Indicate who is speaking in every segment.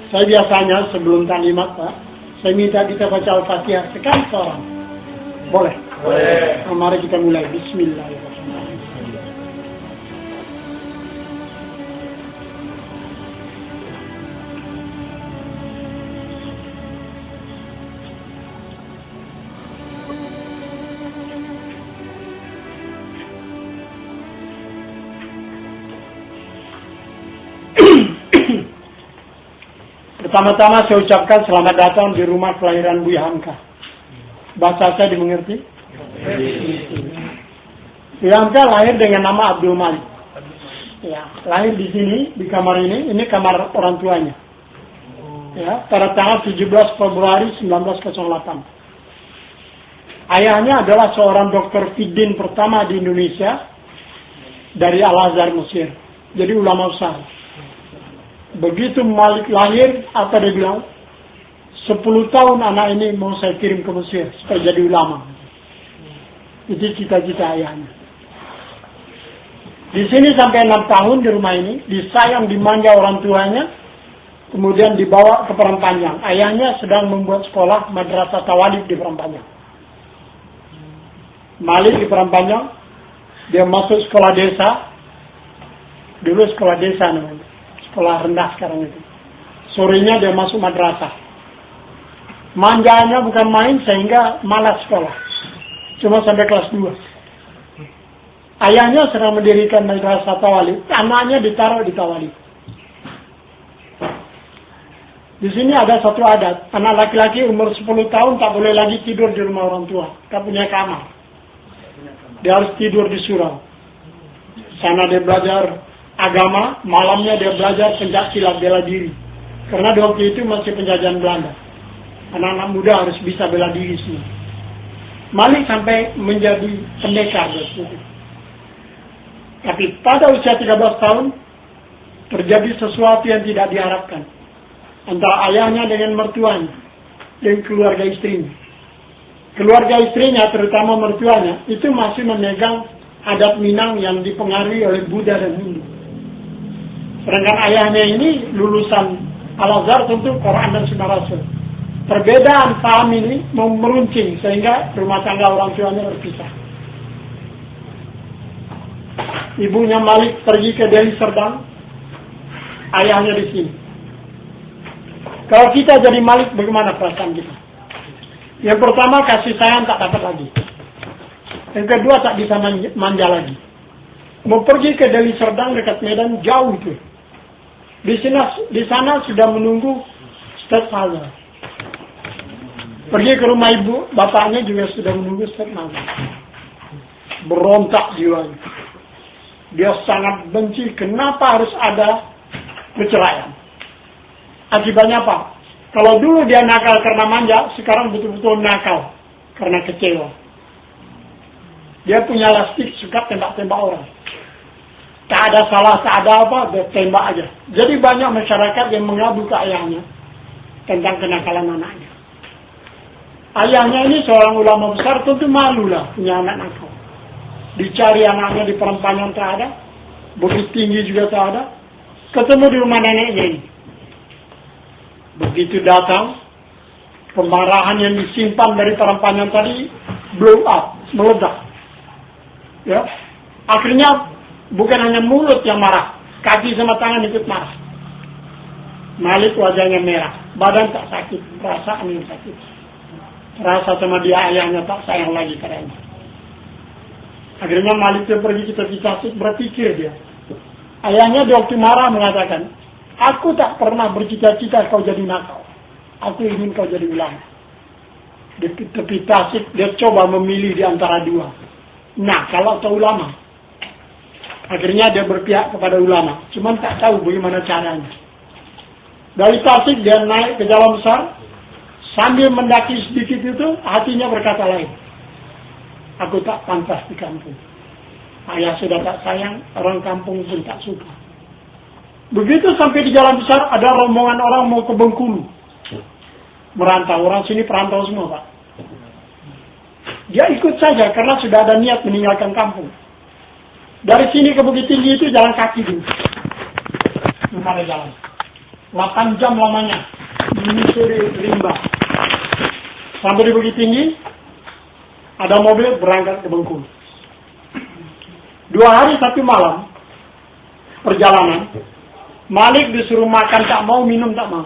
Speaker 1: Saya biasanya sebelum taklimat, Pak, saya minta kita baca Al-Fatihah sekali seorang. Boleh?
Speaker 2: Boleh.
Speaker 1: Nah, mari kita mulai. Bismillahirrahmanirrahim. Pertama-tama saya ucapkan selamat datang di rumah kelahiran Buya Hamka. Bahasa saya dimengerti? Buya Hamka lahir dengan nama Abdul Malik. Ya, lahir di sini, di kamar ini kamar orang tuanya. Ya, pada tanggal 17 Februari 1908. Ayahnya adalah seorang dokter Fiddin pertama di Indonesia dari Al-Azhar Mesir. Jadi ulama besar. Begitu Malik lahir, apa dia bilang? 10 tahun anak ini mau saya kirim ke Mesir supaya jadi ulama. Itu cita-cita ayahnya. Di sini sampai 6 tahun di rumah ini, disayang dimanja orang tuanya, kemudian dibawa ke Perampanjang. Ayahnya sedang membuat sekolah Madrasah Tawalib di Perampanjang. Malik di Perampanjang, dia masuk sekolah desa. Dulu sekolah desa namanya. Sekolah rendah sekarang itu. Sorenya dia masuk madrasah. Manjanya bukan main sehingga malas sekolah. Cuma sampai kelas 2. Ayahnya sedang mendirikan madrasah Tawalib. Anaknya ditaruh di Tawalib. Di sini ada satu adat. Anak laki-laki umur 10 tahun tak boleh lagi tidur di rumah orang tua. Tak punya kamar. Dia harus tidur di surau. Sana dia belajar agama, malamnya dia belajar pencaksilat bela diri. Karena di waktu itu masih penjajahan Belanda. Anak-anak muda harus bisa bela diri semua. Malik sampai menjadi pendekar. Tapi pada usia 13 tahun, terjadi sesuatu yang tidak diharapkan. Antara ayahnya dengan mertuanya, dan keluarga istrinya. Keluarga istrinya, terutama mertuanya, itu masih memegang adat Minang yang dipengaruhi oleh Buddha dan Hindu. Sedangkan ayahnya ini lulusan Al-Azhar, tentu Quran dan Sunnah Rasul. Perbedaan paham ini meruncing sehingga rumah tangga orang tuanya berpisah. Ibunya Malik pergi ke Deli Serdang, ayahnya di sini. Kalau kita jadi Malik, bagaimana perasaan kita? Yang pertama, kasih sayang tak dapat lagi. Yang kedua, tak bisa manja lagi. Mau pergi ke Deli Serdang dekat Medan, jauh itu. Di sana sudah menunggu stepfather. Pergi ke rumah ibu, bapaknya juga sudah menunggu stepmother. Berontak jiwanya. Dia sangat benci, kenapa harus ada perceraian. Akibatnya apa? Kalau dulu dia nakal karena manja, sekarang betul-betul nakal karena kecewa. Dia punya lastik, suka tembak-tembak orang. Tak ada salah, tak ada apa, dia tembak aja. Jadi banyak masyarakat yang mengadu ke ayahnya tentang kenakalan anaknya. Ayahnya ini seorang ulama besar, tentu malu lah punya anak nakal. Dicari anaknya di Perampanjang tak ada, Bukit Tinggi juga tak ada. Ketemu di rumah neneknya ini. Begitu datang, kemarahan yang disimpan dari Perampanjang tadi blow up, meledak. Ya, akhirnya bukan hanya mulut yang marah, kaki sama tangan ikut marah. Malik wajahnya merah, badan tak sakit, perasaan yang sakit. Rasa sama dia ayahnya tak sayang lagi karena. Akhirnya Malik dia pergi ke tepi tasik, berpikir dia. Ayahnya di waktu marah mengatakan, aku tak pernah bercita-cita kau jadi nakal. Aku ingin kau jadi ulama. Di tepi tasik dia coba memilih di antara dua, nakal atau ulama. Akhirnya dia berpihak kepada ulama. Cuman tak tahu bagaimana caranya. Dari Tasik dia naik ke Jalan Besar. Sambil mendaki sedikit itu, hatinya berkata lain. Aku tak pantas di kampung. Ayah sudah tak sayang, orang kampung pun tak suka. Begitu sampai di Jalan Besar, ada rombongan orang mau ke Bengkulu. Merantau. Orang sini perantau semua, Pak. Dia ikut saja karena sudah ada niat meninggalkan kampung. Dari sini ke Bukit Tinggi itu jalan kaki dulu. Belum ada jalan. 8 jam lamanya menyusuri rimba. Sampai di Bukit Tinggi, ada mobil berangkat ke Bengkulu. 2 hari 1 malam perjalanan, Malik disuruh makan tak mau, minum tak mau.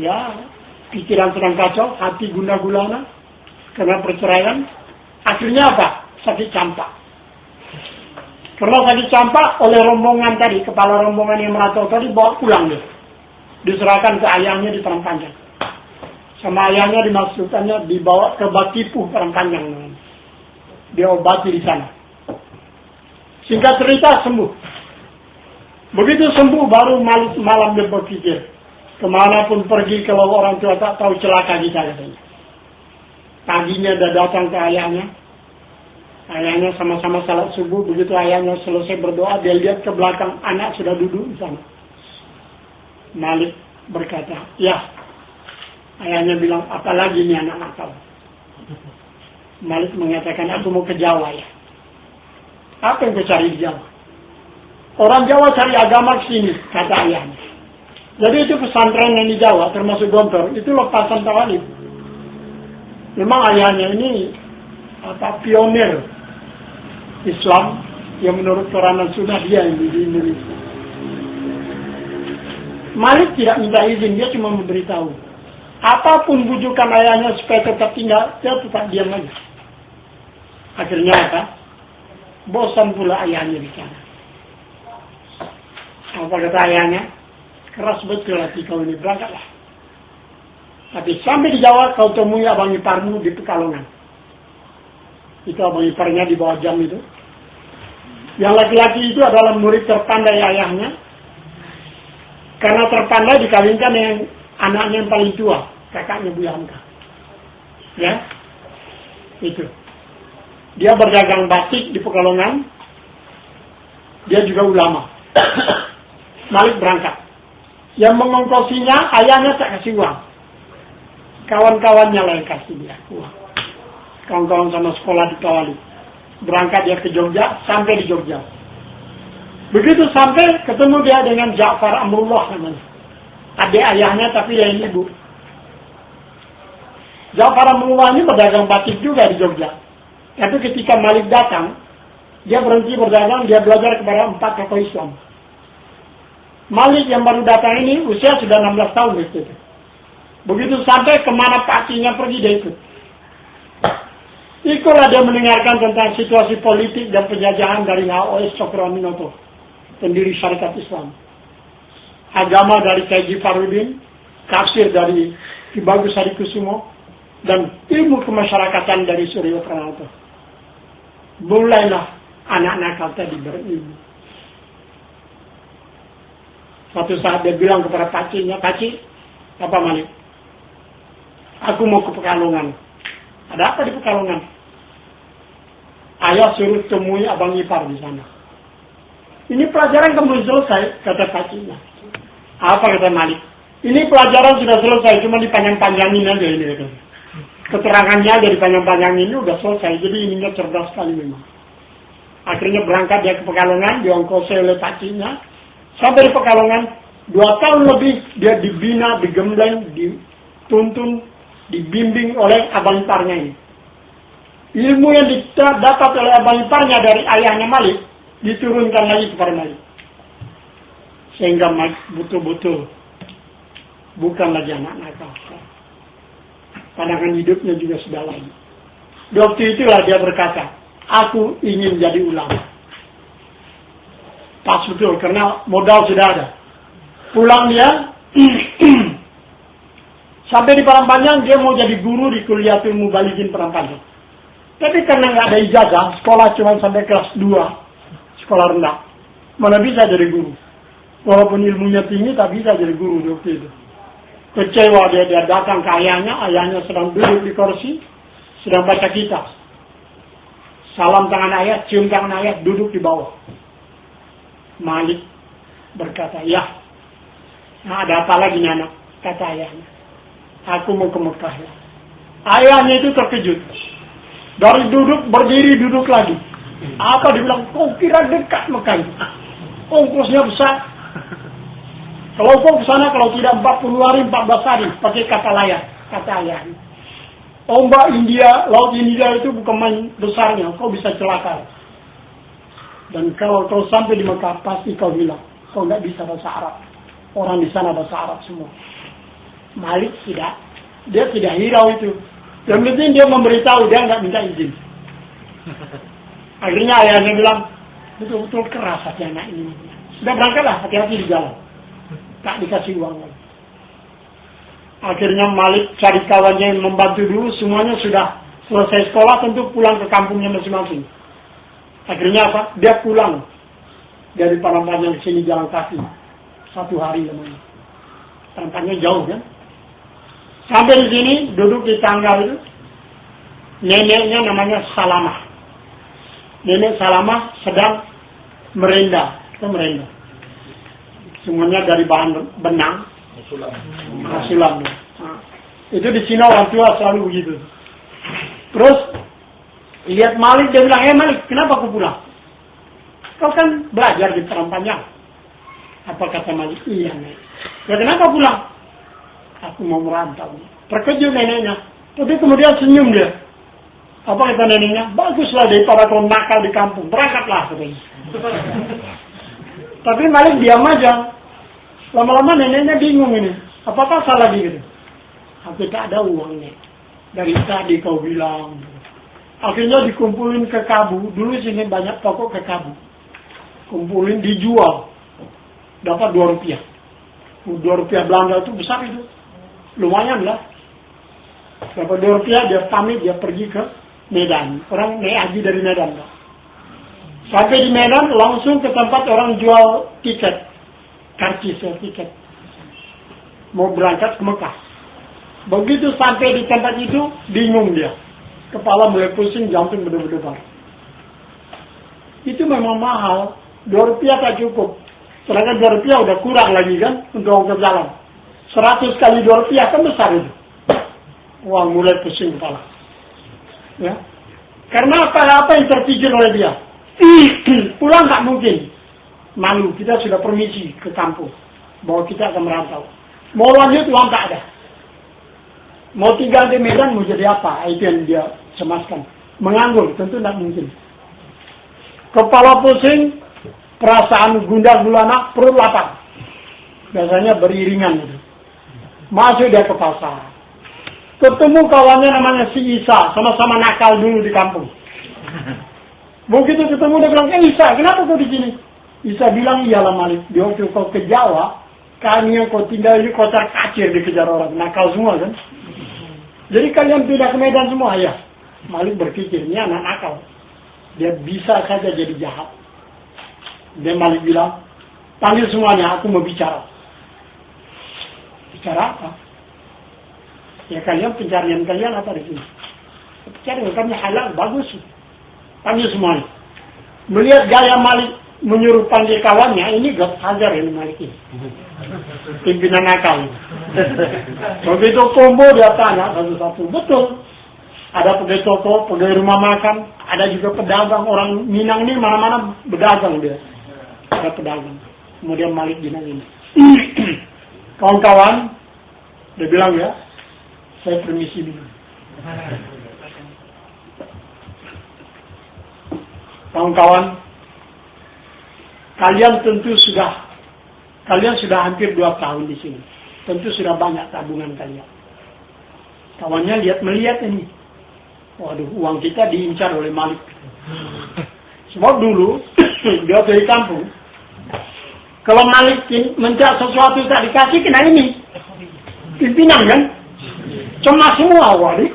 Speaker 1: Ya, pikiran sedang kacau, hati gundah gulana karena perceraian. Akhirnya apa? Sakit campak. Karena sakit campak oleh rombongan tadi, kepala rombongan yang merantau tadi bawa pulang dia. Diserahkan ke ayahnya di Padang Panjang. Sama ayahnya dimasukkannya dibawa ke Batipuh Padang Panjang. Dia obati di sana. Singkat cerita sembuh. Begitu sembuh baru malam dia berpikir. Kemanapun pergi kalau orang tua tak tahu celaka kita katanya. Paginya dia datang ke ayahnya. Ayahnya sama-sama salat subuh. Begitu ayahnya selesai berdoa, dia lihat ke belakang, anak sudah duduk di sana. Malik berkata, ya. Ayahnya bilang, apalagi ini anak nakal. Malik mengatakan, aku mau ke Jawa ya. Apa yang kau cari di Jawa? Orang Jawa cari agama ke sini, kata ayahnya. Jadi itu pesantren yang di Jawa, termasuk Gontor, itu lepasan tawalib. Memang ayahnya ini pionir Islam yang menurut Quran dan Sunnah dia yang di Indonesia. Malik tidak minta izin, dia cuma memberitahu. Apapun bujukan ayahnya supaya tetap tinggal, dia tetap diam aja. Akhirnya apa? Bosan pula ayahnya di sana. Apa kata ayahnya? Keras betul hati kau ini, berangkatlah. Tapi sampai di Jawa kau temui abang iparmu di Pekalongan. Itu abang iparnya di bawah jam itu. Yang laki-laki itu adalah murid terpandai ayahnya. Karena terpandai dikawinkan dengan anaknya yang paling tua, kakaknya Bu Hamka. Ya, itu. Dia berdagang batik di Pekalongan. Dia juga ulama. Malik berangkat. Yang mengongkosinya ayahnya tak kasih uang. Kawan-kawannya lah yang kasih dia uang. Kawan-kawan sama sekolah di Kawali. Berangkat dia ke Jogja, sampai di Jogja. Begitu sampai, ketemu dia dengan Ja'far Amrullah namanya. Adik ayahnya tapi lain ibu. Ja'far Amrullah ini berdagang batik juga di Jogja. Tapi ketika Malik datang, dia berhenti berdagang, dia belajar kepada 4 tokoh Islam. Malik yang baru datang ini usia sudah 16 tahun gitu. Begitu sampai kemana pacinya pergi dia ikut. Itulah dia mendengarkan tentang situasi politik dan penjajahan dari HOS Cokroaminoto, pendiri Syarikat Islam. Agama dari K.J. Farudin, kasir dari Ki Bagus Hadikusumo, dan ilmu kemasyarakatan dari Suryo Pranoto. Mulailah anak nakal tadi berilmu. Suatu saat dia bilang kepada pacinya, Paci, apa Malik? Aku mau ke Pekalongan. Ada apa di Pekalongan? Ayah suruh temui abang ipar di sana. Ini pelajaran kamu selesai, kata pacinya. Apa kata Malik? Ini pelajaran sudah selesai, cuma dipanjang-panjangin aja ini. Keterangannya aja dipanjang-panjangin, ini udah selesai. Jadi ininya cerdas sekali memang. Akhirnya berangkat dia ke Pekalongan, diongkosi oleh pacinya. Sampai di Pekalongan, 2 tahun lebih dia dibina, digembleng, dituntun, dibimbing oleh abang iparnya ini. Ilmu yang didapat oleh abang iparnya dari ayahnya Malik, diturunkan lagi kepada Malik. Sehingga Malik betul-betul bukan lagi anak nakal. Pandangan hidupnya juga sudah lain. Di waktu itulah dia berkata, aku ingin jadi ulama. Pas betul, karena modal sudah ada. Pulang dia, sampai di Padang Panjang, dia mau jadi guru di kuliah ilmu Baligin Padang Panjang. Tapi karena nggak ada ijazah, sekolah cuma sampai kelas 2, sekolah rendah. Mana bisa jadi guru? Walaupun ilmunya tinggi, tak bisa jadi guru di waktu itu. Kecewa dia datang ke ayahnya sedang duduk di kursi, sedang baca kitab. Salam tangan ayah, cium tangan ayah, duduk di bawah. Malik berkata, ya, nah ada apa lagi anak? Kata ayahnya, aku mau ke Mekah. Ayahnya itu terkejut. Dari duduk, berdiri duduk lagi. Apa dibilang, kau kira dekat Mekah itu? Ongkosnya besar. Kalau kau ke sana, kalau tidak 40 hari, 14 hari, pakai kata layar, kata ayah. Ombak India, laut India itu bukan main besarnya, kau bisa celaka. Dan kalau kau sampai di Mekah, pasti kau bilang, kau tidak bisa bahasa Arab. Orang di sana bahasa Arab semua. Malik tidak, dia tidak hirau itu. Yang penting dia memberitahu, dia nggak minta izin. Akhirnya ayahnya bilang, betul-betul keras hati anak ini. Sudah berangkatlah, hati-hati di jalan. Tak dikasih uang lagi. Akhirnya Malik cari kawannya yang membantu dulu, semuanya sudah selesai sekolah, tentu pulang ke kampungnya masing-masing. Akhirnya apa? Dia pulang dari Parampanjang ke sini jalan kaki. 1 hari lamanya. Parampanjang jauh kan? Sampai di sini, duduk di tangga itu, neneknya namanya Salamah. Nenek Salamah sedang merenda. Kita merenda. Semuanya dari bahan benang. Sulam. Nah, itu di Cina orang tua selalu begitu. Terus lihat Malik, dia bilang, Malik, kenapa kau pulang? Kau kan belajar di Parampanjang. Apa kata Malik? Iya, Nek. Ya kenapa pulang? Aku mau merantau. Terkejut neneknya. Tapi kemudian senyum dia. Apa kata neneknya? Baguslah daripada kau nakal di kampung. Berangkatlah katanya. Tapi Malik diam aja. Lama-lama neneknya bingung ini. Apakah salah gitu? Aku tak ada uangnya. Dari tadi kau bilang. Akhirnya dikumpulin ke Kabu. Dulu sini banyak toko ke Kabu. Kumpulin dijual. Dapat 2 rupiah. 2 rupiah Belanda itu besar itu. Lumayan lah. Dapat 2 rupiah, dia pamit, dia pergi ke Medan. Orang naik haji dari Medan. Sampai di Medan, langsung ke tempat orang jual tiket. Karcis ya, tiket. Mau berangkat ke Mekah. Begitu sampai di tempat itu, bingung dia. Kepala mulai pusing, jantung berdebar-debar. Itu memang mahal. 2 rupiah tak cukup. Sedangkan 2 rupiah udah kurang lagi kan, untuk ongkos jalan. 100 kali 2 rupiah kan besar itu. Wah, mulai pusing kepala. Ya. Karena apa yang terpikir oleh dia? Pulang tak mungkin. Malu, kita sudah permisi ke kampung. Bahwa kita akan merantau. Mau lanjut, uang tak ada. Mau tinggal di Medan, mau jadi apa? Itu yang dia cemaskan. Menganggur, tentu tak mungkin. Kepala pusing, perasaan gundah gulana, perut lapar. Biasanya beriringan itu. Masuk dia ke pasar. Ketemu kawannya namanya si Isa, sama-sama nakal dulu di kampung. Begitu ketemu dia bilang, Isa, kenapa kau di sini? Isa bilang, iyalah Malik, di waktu kau ke Jawa, kami yang kau tinggal ini kocar kacir dikejar orang, nakal semua kan? Jadi kalian pindah ke Medan semua, ya. Malik berpikir, ini anak nakal. Dia bisa saja jadi jahat. Dia Malik bilang, panggil semuanya, aku mau bicara. Bicara apa? Ya kalian, pencarian kalian apa di sini? Pencarian kami halal, bagus. Panggil semuanya. Melihat gaya Malik menyuruh panggil kawannya, ini gak hajar ini Malik ini. Pimpinan nakal. Begitu combo dia tanya satu-satu. Betul. Ada pegawai toko, pegawai rumah makan, ada juga pedagang. Orang Minang ini mana-mana berdagang dia. Ada pedagang. Kemudian Malik bilang ini. Kawan-kawan, dia bilang ya, saya permisi dulu. Kawan-kawan, kalian sudah hampir 2 tahun di sini. Tentu sudah banyak tabungan kalian. Kawannya melihat ini. Waduh, uang kita diincar oleh Malik. Sebab dulu, dia dari kampung. Kalau Malik mencari sesuatu tak dikasih, kena ini. Pimpinan kan? Cuma semua, waduh.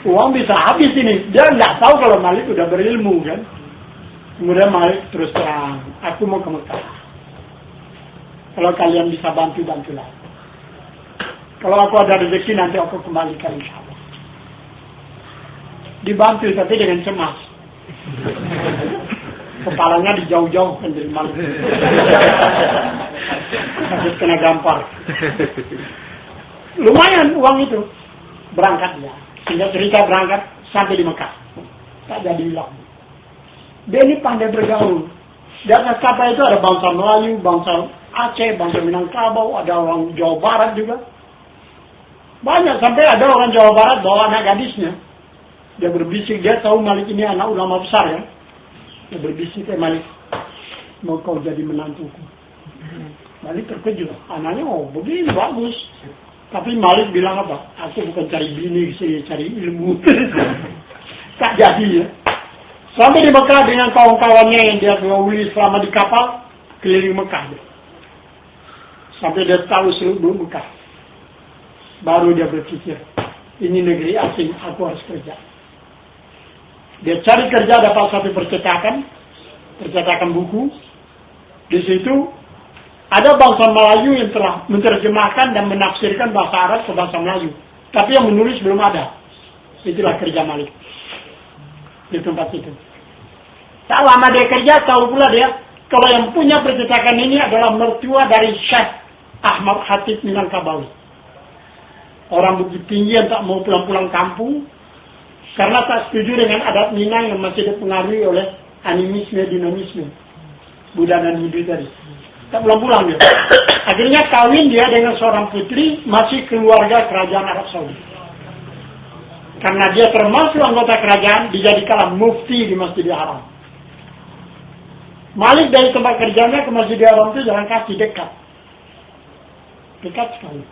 Speaker 1: Uang bisa habis ini. Dia nggak tahu kalau Malik udah berilmu kan. Kemudian Malik terus terang, aku mau ke Mekah. Kalau kalian bisa bantu-bantulah. Kalau aku ada rezeki nanti aku kembalikan insyaallah. Dibantu tapi dengan cemas. Kepalanya dijauh-jauhkan dari Malik. Habis kena gampar. Lumayan uang itu. Berangkat ya. Sehingga cerita berangkat sampai di Mekah. Tak jadi hilang. Dia ini pandai bergaul. Di atas kapal itu ada bangsa Melayu, bangsa Aceh, bangsa Minangkabau, ada orang Jawa Barat juga. Banyak, sampai ada orang Jawa Barat bawa anak gadisnya. Dia berbisik, dia tahu Malik ini anak ulama besar ya. Dia berbisik, Malik, mau kau jadi menantuku. Malik terkejut, anaknya, oh begini bagus. Tapi Malik bilang apa? Aku bukan cari bini, saya cari ilmu. Tak jadi ya. Sampai di Mekah dengan kawan-kawannya yang dia kawin selama di kapal, keliling Mekah. Sampai dia tahu seluruh Mekah. Baru dia berpikir, ini negeri asing, aku harus kerja. Dia cari kerja, dapat satu percetakan buku. Di situ ada bangsa Melayu yang telah menerjemahkan dan menafsirkan bahasa Arab ke bahasa Melayu. Tapi yang menulis belum ada. Itulah kerja Malik di tempat itu. Tak lama dia kerja, tahu pula dia, kalau yang punya percetakan ini adalah mertua dari Syekh Ahmad Khatib Minangkabau. Orang Bukit Tinggi yang tak mau pulang-pulang kampung, karena tak setuju dengan adat Minang yang masih dipengaruhi oleh animisme, dinamisme, Buddha dan Hindu tadi. Tak pulang-pulang dia. Akhirnya kawin dia dengan seorang putri, masih keluarga kerajaan Arab Saudi. Karena dia termasuk anggota kerajaan, dijadikanlah mufti di Masjidil Haram. Malik dari tempat kerjanya ke Masjidil Haram itu jalan kaki dekat. Dekat sekali.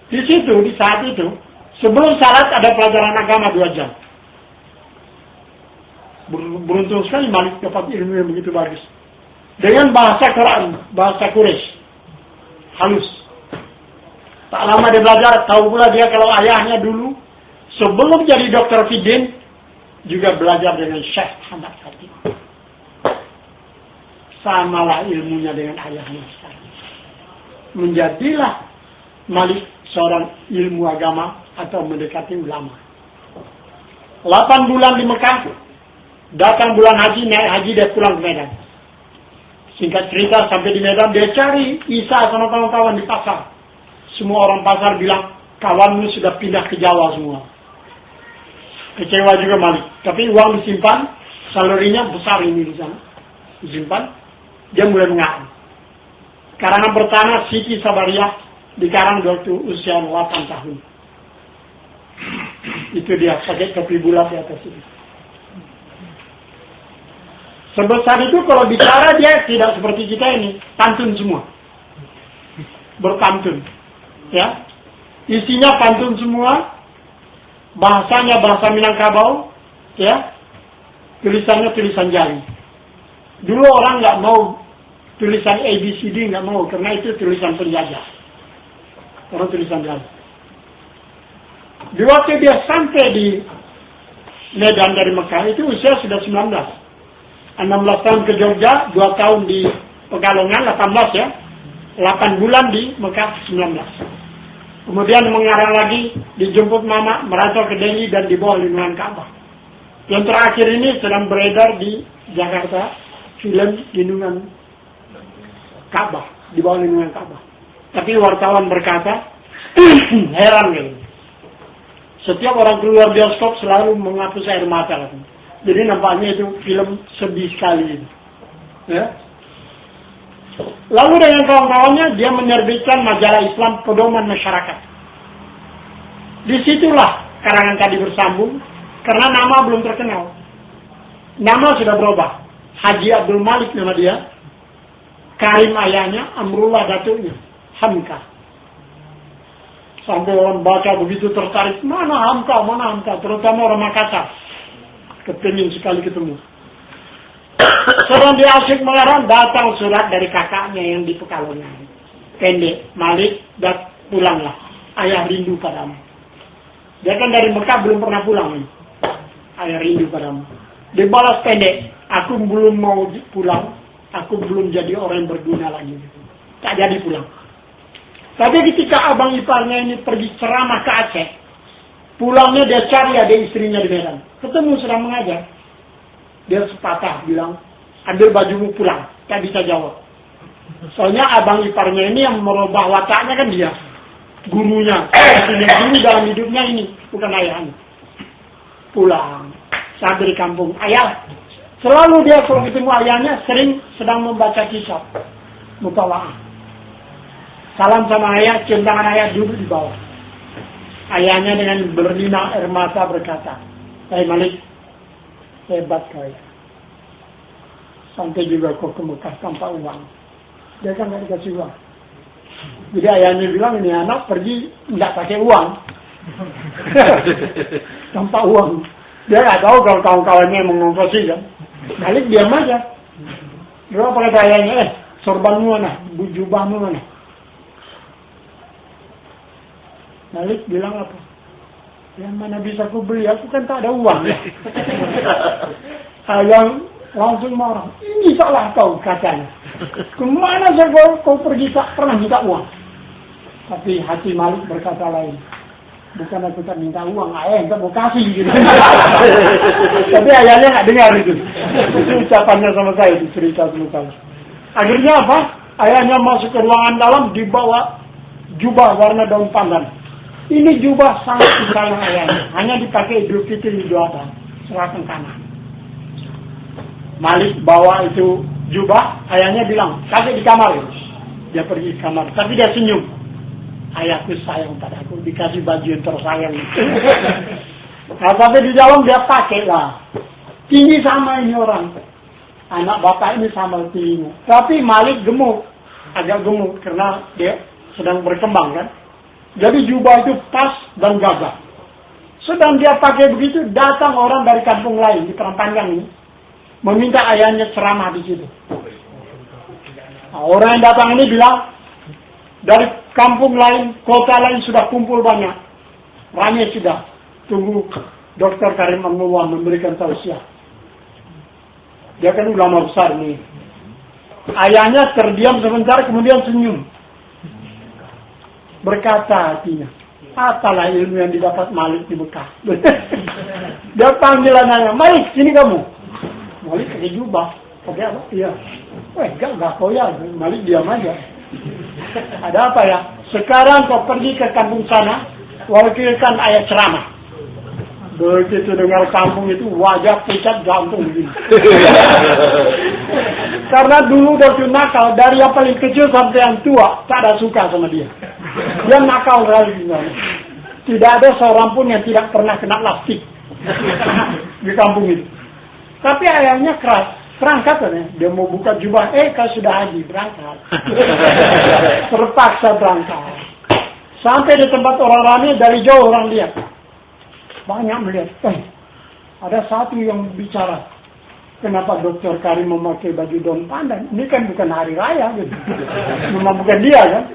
Speaker 1: Di situ, di saat itu, sebelum salat ada pelajaran agama 2 jam. Beruntung sekali Malik dapat ilmu yang begitu bagus. Dengan bahasa Quran, bahasa Quraisy. Halus. Tak lama dia belajar, tahu pula dia kalau ayahnya dulu, sebelum jadi dokter Fidin, juga belajar dengan Syekh Ahmad Khatib. Samalah ilmunya dengan ayahnya sekarang. Menjadilah Malik seorang ilmu agama atau mendekati ulama. 8 bulan di Mekah, datang bulan haji, naik haji, dia pulang ke Medan. Singkat cerita, sampai di Medan, dia cari Isa sama kawan-kawan di pasar. Semua orang pasar bilang, kawanmu sudah pindah ke Jawa semua. Kecewa juga Malik. Tapi uang disimpan, salarinya besar ini di sana. Disimpan, dia mulai mengarang. Karangan pertama, Siti Sabariyah, dikarang waktu usia 8 tahun. Itu dia, pakai topi bulat di atas itu. Sebesar itu kalau bicara dia tidak seperti kita ini, pantun semua. Berpantun. Ya. Isinya pantun semua. Bahasanya bahasa Minangkabau, ya. Tulisannya tulisan jari. Dulu orang nggak mau tulisan ABCD, nggak mau karena itu tulisan penjajah. Orang tulisan jari. Di waktu dia sampai di Medan dari Mekah itu usia sudah 19. 16 tahun ke Jogja, 2 tahun di Pekalongan, 18 ya. 8 bulan di Mekah, 19. Kemudian mengarang lagi, dijemput mama, merantau ke Delhi dan di bawah lindungan Ka'bah. Yang terakhir ini sedang beredar di Jakarta, film lindungan Ka'bah, di bawah lindungan Ka'bah. Tapi wartawan berkata, heran gitu. Setiap orang keluar bioskop selalu menghapus air mata. Jadi nampaknya itu film sedih sekali. Ya. Lalu dengan kawan-kawannya dia menerbitkan majalah Islam Pedoman Masyarakat. Disitulah karangan tadi bersambung karena nama belum terkenal. Nama sudah berubah. Haji Abdul Malik nama dia. Karim ayahnya, Amrullah datuknya, Hamka. Sampai orang baca begitu tertarik, mana Hamka, terutama orang Makassar. Kepingin sekali ketemu. Sedang dia asyik mengarang, datang surat dari kakaknya yang di Pekalongan. Pendek, Malik, dan pulanglah. Ayah rindu padamu. Dia kan dari Mekah belum pernah pulang. Ayah rindu padamu. Dibalas pendek, aku belum mau pulang. Aku belum jadi orang yang berguna lagi. Tak jadi pulang. Tapi ketika abang iparnya ini pergi ceramah ke Aceh, pulangnya dia cari ada istrinya di Medan. Ketemu sedang mengajar. Dia sepatah bilang, ambil bajumu pulang. Tak bisa jawab. Soalnya abang iparnya ini yang merubah wataknya kan dia. Gurunya. Guru dalam hidupnya ini. Bukan ayahnya. Pulang. Sampai di kampung. Ayah. Selalu dia kalau ketemu ayahnya sering sedang membaca kitab. mutawa'ah. Salam sama ayah, cium tangan ayah, duduk di bawah. Ayahnya dengan berlinang air mata berkata, Malik, hebat kau ya. Sampai juga kau ke Mekah tanpa uang. Dia kan nggak dikasih uang. Jadi ayahnya bilang, ini anak pergi nggak pakai uang. Tanpa uang. Dia nggak tahu kalau kawan-kawannya mengongkosi kan. Malik diam aja. Dia apa kata ayahnya, sorbanmu mana? Jubahmu mana? Malik bilang apa? Yang mana bisa aku beli? Aku kan tak ada uang ya. Ayah langsung marah. Ini salah kau katanya. Kemana saja kau pergi tak pernah minta uang. Tapi hati Malik berkata lain. Bukan aku tak minta uang, ayah tak mau kasih gitu. Tapi ayahnya nggak dengar itu. Itu ucapannya sama saya, dicerita sama saya. Akhirnya apa? Ayahnya masuk ke ruangan dalam, dibawa jubah warna daun pandan. Ini jubah sangat disayang ayahnya. Hanya dipakai Idul Fitri Idul Adha. Selatan kanan. Malik bawa itu jubah. Ayahnya bilang, kasih di kamar. Dia pergi ke kamar. Tapi dia senyum. Ayahku sayang padaku. Dikasih baju yang tersayang. Nah, sampai di dalam dia pakai lah. Tinggi sama ini orang. Anak bapak ini sama tingginya. Tapi Malik gemuk. Agak gemuk. Karena dia sedang berkembang kan. Jadi jubah itu pas dan gagah. Sedang dia pakai begitu, datang orang dari kampung lain di Perempanjang ini, meminta ayahnya ceramah di situ. Nah, orang yang datang ini bilang, dari kampung lain, kota lain sudah kumpul banyak. Ramai sudah. Tunggu Dr. Karim Anwar memberikan tausiah. Dia kan ulama besar nih. Ayahnya terdiam sebentar, kemudian senyum. Berkata hatinya, apalah ilmu yang didapat Malik di Mekah. Dia panggil anaknya, Malik, sini kamu. Malik pakai jubah. Pakai apa? Iya. Enggak kau ya. Malik diam aja. Ada apa ya? Sekarang kau pergi ke kampung sana, wakilkan ayah ceramah. Begitu dengar kampung itu, wajah pucat jantung begini. Karena dulu waktu nakal, dari yang paling kecil sampai yang tua, tak ada suka sama dia. Dia nakal sekali. Tidak ada seorang pun yang tidak pernah kena lastik di kampung itu. Tapi ayahnya keras. Berangkat ya. Dia mau buka jubah. Kau sudah haji. Berangkat. Terpaksa berangkat. Sampai di tempat orang ramai, dari jauh orang lihat. Banyak melihat. Ada satu yang bicara. Kenapa Dr. Karim memakai baju daun pandan? Ini kan bukan hari raya. Gitu. Memang bukan dia kan.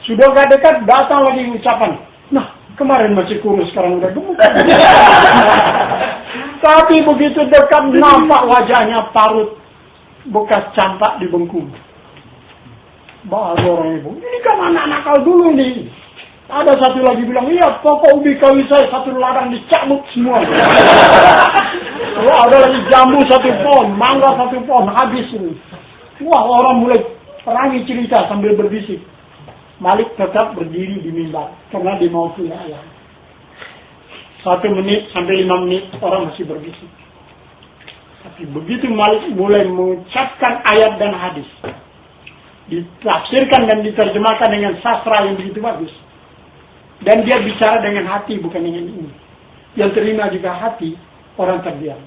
Speaker 1: Sudah gak dekat, datang lagi ucapan. Nah, kemarin masih kurus, sekarang udah gemuk. Tapi begitu dekat, nampak wajahnya parut. Bekas campak di bengkung. Baru orang ibu, ini kan anak-anak kau dulu nih. Ada satu lagi bilang, iya, pokok ubi kawi saya satu ladang dicabut semua. Wah, ada lagi jambu satu pohon, mangga satu pohon, habis ini. Wah, orang mulai perangi cerita sambil berbisik. Malik tetap berdiri di mimbar karena dia mau punya ayah. 1 menit sampai 5 menit orang masih berbisik. Tapi begitu Malik mulai mengucapkan ayat dan hadis, ditafsirkan dan diterjemahkan dengan sastra yang begitu bagus, dan dia bicara dengan hati bukan dengan ini, yang terima juga hati, orang terdiam.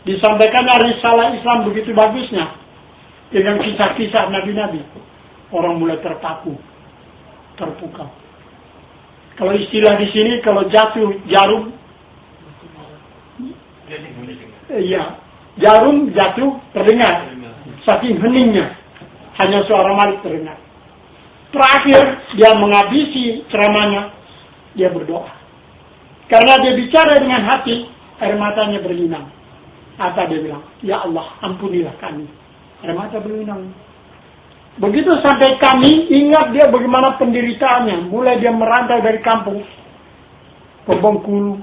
Speaker 1: Disampaikan risalah Islam begitu bagusnya dengan kisah-kisah nabi-nabi. Orang mulai terpaku, terpukau. Kalau istilah di sini, kalau jatuh jarum, jarum jatuh terdengar, saking heningnya, hanya suara Malik terdengar. Terakhir dia menghabisi ceramahnya, dia berdoa. Karena dia bicara dengan hati, air matanya berlinang. Apa dia bilang? Ya Allah, ampunilah kami. Air mata berlinang. Begitu sampai kami, ingat dia bagaimana penderitaannya. Mulai dia merantau dari kampung ke Bengkulu,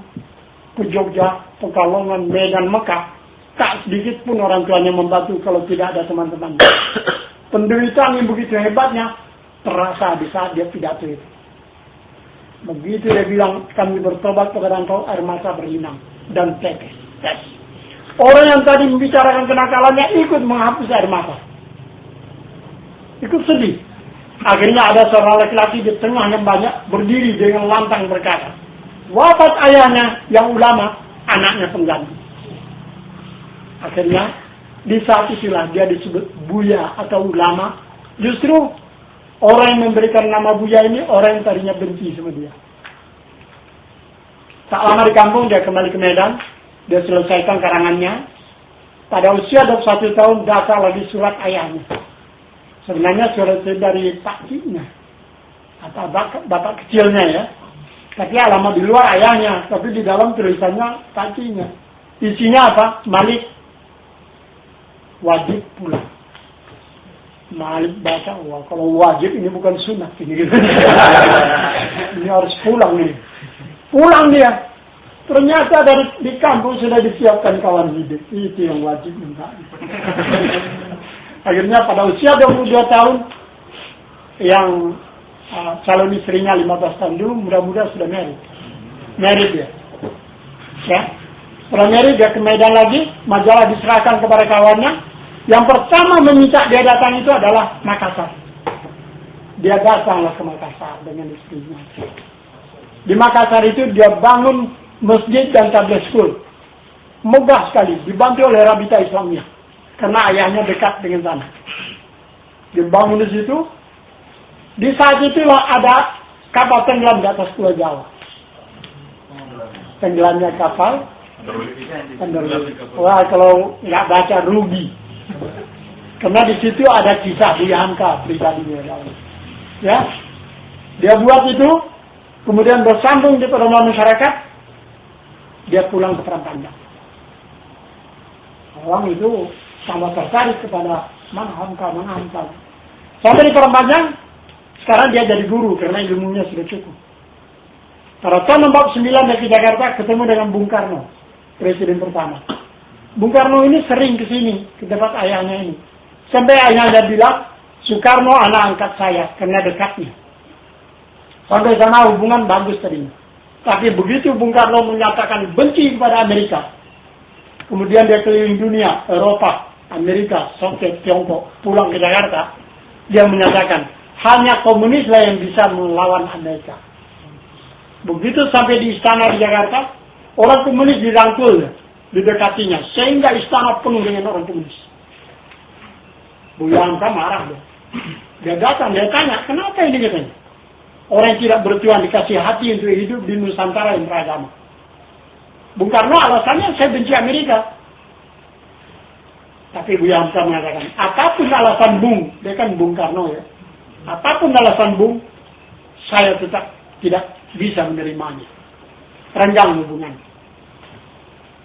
Speaker 1: ke Jogja, Pekalongan, Medan, Mekah. Tak sedikit pun orang tuanya membantu kalau tidak ada teman-teman. Penderitaan yang begitu hebatnya terasa di saat dia pidato itu. Begitu dia bilang, kami bertobat kepada engkau, air mata berlinang dan tetes. Orang yang tadi membicarakan kenakalannya ikut menghapus air mata. ikut sedih. Akhirnya ada seorang laki-laki di tengah yang banyak berdiri dengan lantang berkata, wafat ayahnya yang ulama, anaknya pengganti. Akhirnya di saat itulah dia disebut Buya atau ulama. Justru orang yang memberikan nama Buya ini orang yang tadinya benci sama dia. Tak lama di kampung dia kembali ke Medan, dia selesaikan karangannya. Pada usia 21 tahun datang lagi surat ayahnya. Sebenarnya surat itu dari pakciknya atau bapak kecilnya ya. Tapi alamat di luar ayahnya, tapi di dalam tulisannya pakciknya. Isinya apa? Malik wajib pulang. Malik baca, wah kalau wajib ini bukan sunat ini gitu. Ini harus pulang nih. Pulang dia. Ternyata di kampung sudah disiapkan kawan hidup. Itu yang wajib minta. Akhirnya pada usia 22 tahun yang calon istrinya 15 tahun dulu mudah-mudahan sudah married dia. Ya. Setelah married dia ke Medan lagi, majalah diserahkan kepada kawannya. Yang pertama meminta dia datang itu adalah Makassar. Dia datanglah ke Makassar dengan istrinya. Di Makassar itu dia bangun masjid dan tabligh school. Megah sekali, dibantu oleh Rabita Islamiyah. Karena ayahnya dekat dengan sana. Dibangun di situ. Di saat itulah ada kapal tenggelam di atas Pulau Jawa. Tenggelamnya kapal. Wah, kalau nggak baca rugi. Karena di situ ada kisah Buya Hamka pribadinya. Ya, dia buat itu, kemudian bersambung di pertemuan masyarakat, dia pulang ke Perantauan. Orang itu tambah tertarik kepada mana Hamka. Sampai di Perantauan, sekarang dia jadi guru karena ilmunya sudah cukup. Pada tahun 49 dia ke Jakarta ketemu dengan Bung Karno, presiden pertama. Bung Karno ini sering ke sini, ke tempat ayahnya ini. Sampai ayahnya bilang, Soekarno anak angkat saya karena dekatnya. Sampai sana hubungan bagus tadinya. Tapi begitu Bung Karno menyatakan benci kepada Amerika, kemudian dia keliling dunia, Eropa, Amerika, Soviet, Tiongkok, pulang ke Jakarta, dia menyatakan hanya komunislah yang bisa melawan Amerika. Begitu sampai di istana di Jakarta, orang komunis dirangkul, didekatinya, sehingga istana penuh dengan orang komunis. Buya Hamka marah dong. Dia datang, dia tanya, kenapa ini katanya? Orang yang tidak bertujuan dikasih hati untuk hidup di Nusantara yang beragama. Bung Karno alasannya saya benci Amerika. Tapi Buya Hamka mengatakan, apapun alasan Bung, dia kan Bung Karno ya. Apapun alasan Bung, saya tetap tidak bisa menerimanya. Renggang hubungan.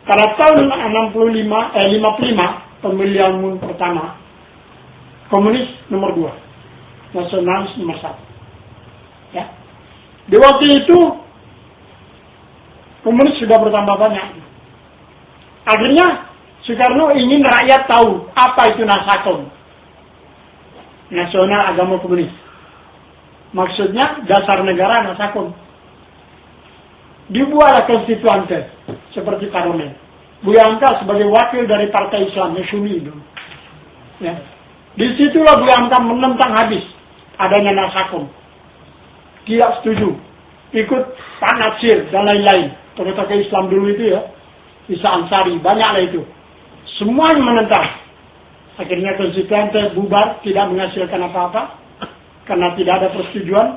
Speaker 1: Pada tahun 55, pemilihan umum pertama, komunis nomor 2, nasionalis nomor 1. Ya. Di waktu itu, komunis sudah bertambah banyak. Akhirnya, Soekarno ingin rakyat tahu apa itu Nasakom, Nasional Agama Komunis. Maksudnya, dasar negara Nasakom. Dibuatlah konstituante seperti parlemen. Buya Hamka sebagai wakil dari Partai Islam Masyumi itu. Ya. Disitulah Buya Hamka menentang habis adanya Nasakom. Tidak setuju. Ikut Pak Natsir dan lain-lain. Tokoh-tokoh Islam dulu itu ya. Isa Ansari, banyaklah itu. Semuanya menentang. Akhirnya konstituante bubar, tidak menghasilkan apa-apa. Karena tidak ada persetujuan,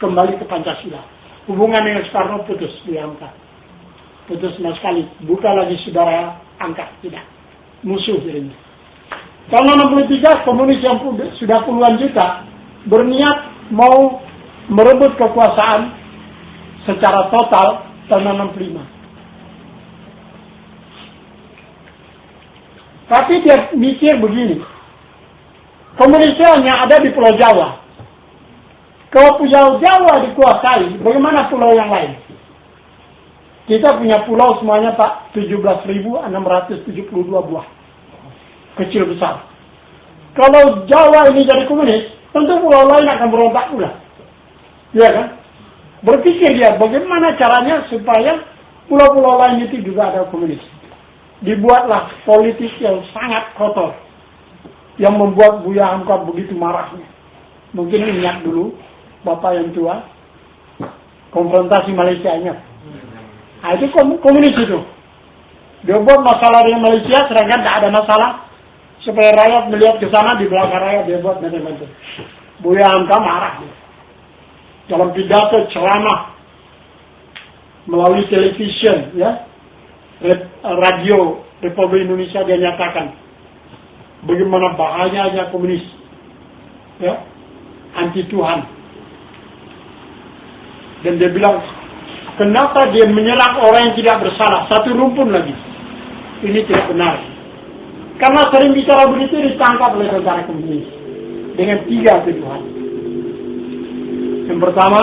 Speaker 1: kembali ke Pancasila. Hubungan dengan Soekarno putus Buya Hamka. Putus sama sekali. Bukan lagi saudara angkat. Tidak. Musuh jadinya. Tahun 63, komunis yang sudah puluhan juta berniat mau merebut kekuasaan secara total tahun 65. Tapi dia mikir begini. Komunis hanya ada di Pulau Jawa. Kalau Pulau Jawa dikuasai, bagaimana pulau yang lain? Kita punya pulau semuanya Pak, 17.672 buah. Kecil besar. Kalau Jawa ini jadi komunis, tentu pulau lain akan berontak pula. Ya kan? Berpikir dia, bagaimana caranya supaya pulau-pulau lain itu juga ada komunis. Dibuatlah politik yang sangat kotor. Yang membuat Buya Hamka begitu marahnya. Mungkin ingat dulu, Bapak yang tua, konfrontasi Malaysia ingat. Nah, itu komunis itu. Dia buat masalah dengan Malaysia, sedangkan tidak ada masalah. Supaya rakyat melihat ke sana, di belakang rakyat dia buat macam-macam. Buya Hamka marah. Dalam pidato ceramah melalui television, ya, radio Republik Indonesia, dia nyatakan bagaimana bahayanya komunis, ya, anti Tuhan. Dan dia bilang, kenapa dia menyerang orang yang tidak bersalah? Satu rumpun lagi. Ini tidak benar. Karena sering bicara begitu ditangkap oleh tentara komunis dengan 3 tuduhan. Yang pertama,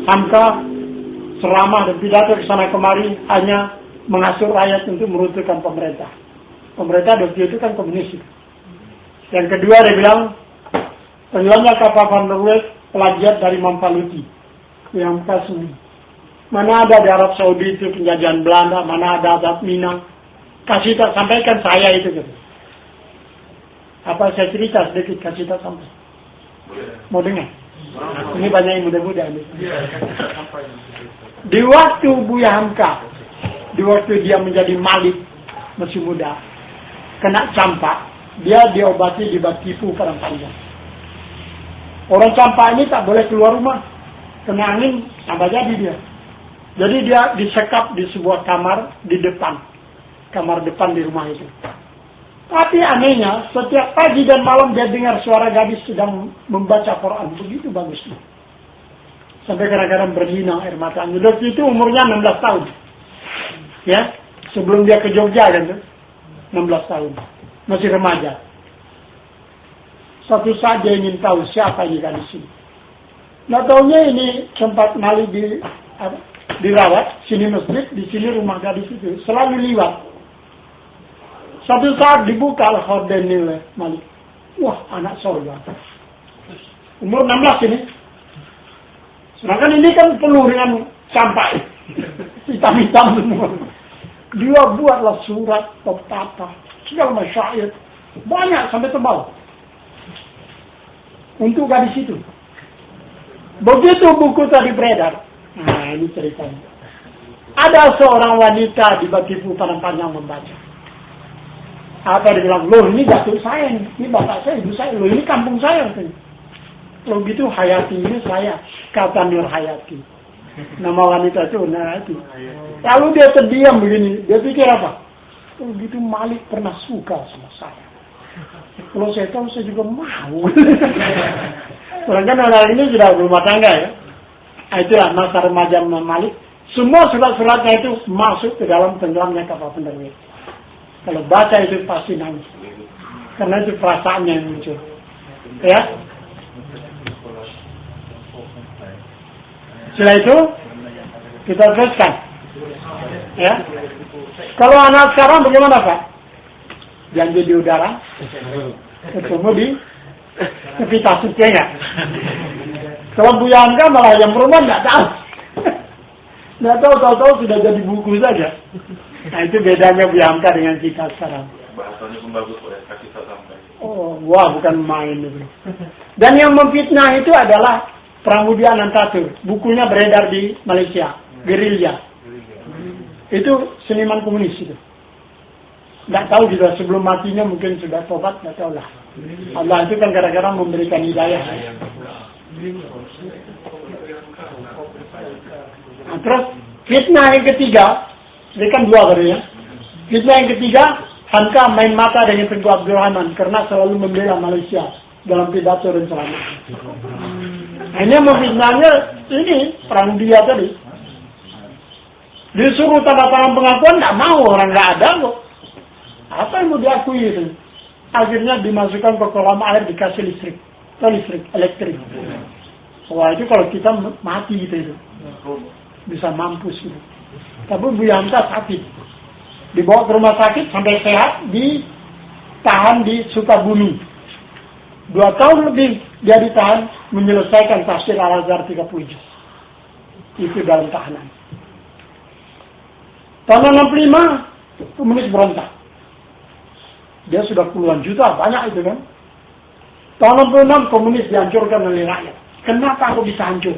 Speaker 1: Hamka ceramah dan pidato ke sana kemari hanya mengasur rakyat untuk meruntuhkan pemerintah. Pemerintah waktu itu kan komunis. Yang kedua dia bilang, tenggelamnya kapal Van der Weyck plagiat dari Mampaluti. Yang kasih. Mana ada di Arab Saudi itu penjajahan Belanda, mana ada Azab Minang. Kasih tak sampaikan saya itu. Gitu. Apa saya cerita sedikit, kasih tak sampai. Mau dengar? Ini banyak yang muda-muda nih. Di waktu Buya Hamka, di waktu dia menjadi malik, masih muda, kena campak, dia diobati di Batipu Padang Panjang. Orang campak ini tak boleh keluar rumah, kena angin, tambah jadi dia. Jadi dia disekap di sebuah kamar di depan, kamar depan di rumah itu. Tapi anehnya, setiap pagi dan malam dia dengar suara gadis sedang membaca Quran. Begitu bagusnya. Sampai kadang-kadang berlinang air matanya. Waktu itu umurnya 16 tahun. Ya, sebelum dia ke Jogja kan, 16 tahun. Masih remaja. Suatu saat dia ingin tahu siapa ini gadis ini. Nah, tahunya ini tempat Malik dirawat, sini masjid, di sini rumah gadis itu. Selalu liwat. Satu saat dibuka al-Khorden oleh Malik. Wah, anak soleh. Umur 16 ini. Sedangkan ini kan penuh dengan sampai. Hitam-hitam semua. Dia buatlah surat, pepatah, segala masyair. Banyak sampai tebal. Untuk gadis itu. Begitu buku tadi beredar. Nah, ini ceritanya. Ada seorang wanita di Batipu Padang Panjang membaca. Apa dia bilang, loh ini datuk saya nih, ini bapak saya, ibu saya, loh ini kampung saya. Loh gitu Hayati ini saya, kata Nur Hayati. Nama wanita itu Nur Hayati. Lalu dia terdiam begini, dia pikir apa? Oh gitu Malik pernah suka sama saya. Kalau saya tahu saya juga mau. Sedangkan orang ini sudah berumah tangga ya. Itulah masa remaja Malik. Semua surat-suratnya itu masuk ke dalam tenggelamnya kapal Van der Weyck. Kalau baca itu pasti nangis. Karena itu perasaannya yang muncul. Ya. Setelah itu, kita teruskan. Ya. Kalau anak sekarang bagaimana Pak? Janji di udara. Ketemu di tepi tasik ya enggak? Kalau Buya Hamka malah yang perempuan enggak tahu. Enggak tahu sudah jadi buku saja. Nah itu bedanya Buya Hamka dengan kita sekarang.
Speaker 2: Bahasanya pun bagus oleh kasih tahu sampai.
Speaker 1: Oh, wah bukan main itu. Dan yang memfitnah itu adalah Pramudia Anantatur. Bukunya beredar di Malaysia, Gerilya. Itu seniman komunis itu. Nggak tahu juga sebelum matinya mungkin sudah tobat, nggak tahu lah. Allah itu kan kadang-kadang memberikan hidayah. Nah, terus fitnah yang ketiga. Ini kan 2 tadi ya. Fitnah yang ketiga, Hamka main mata dengan Tengku Abdul Rahman karena selalu membela Malaysia dalam pidato dan ceramah. Nah, ini memfitnahnya ini perang dia tadi. Disuruh tanda tangan pengakuan nggak mau, orang nggak ada kok. Apa yang mau diakui itu? Akhirnya dimasukkan ke kolam air dikasih listrik, elektrik. Wah itu kalau kita mati gitu itu, bisa mampus gitu. Tapi Buya Hamka sakit, dibawa ke rumah sakit sampai sehat, ditahan di Sukabumi. 2 tahun lebih dia ditahan menyelesaikan tafsir Al-Azhar 30 juz. Itu dalam tahanan. Tahun 65 komunis berontak. Dia sudah puluhan juta, banyak itu kan. Tahun 66 komunis dihancurkan oleh rakyat. Kenapa aku bisa hancur?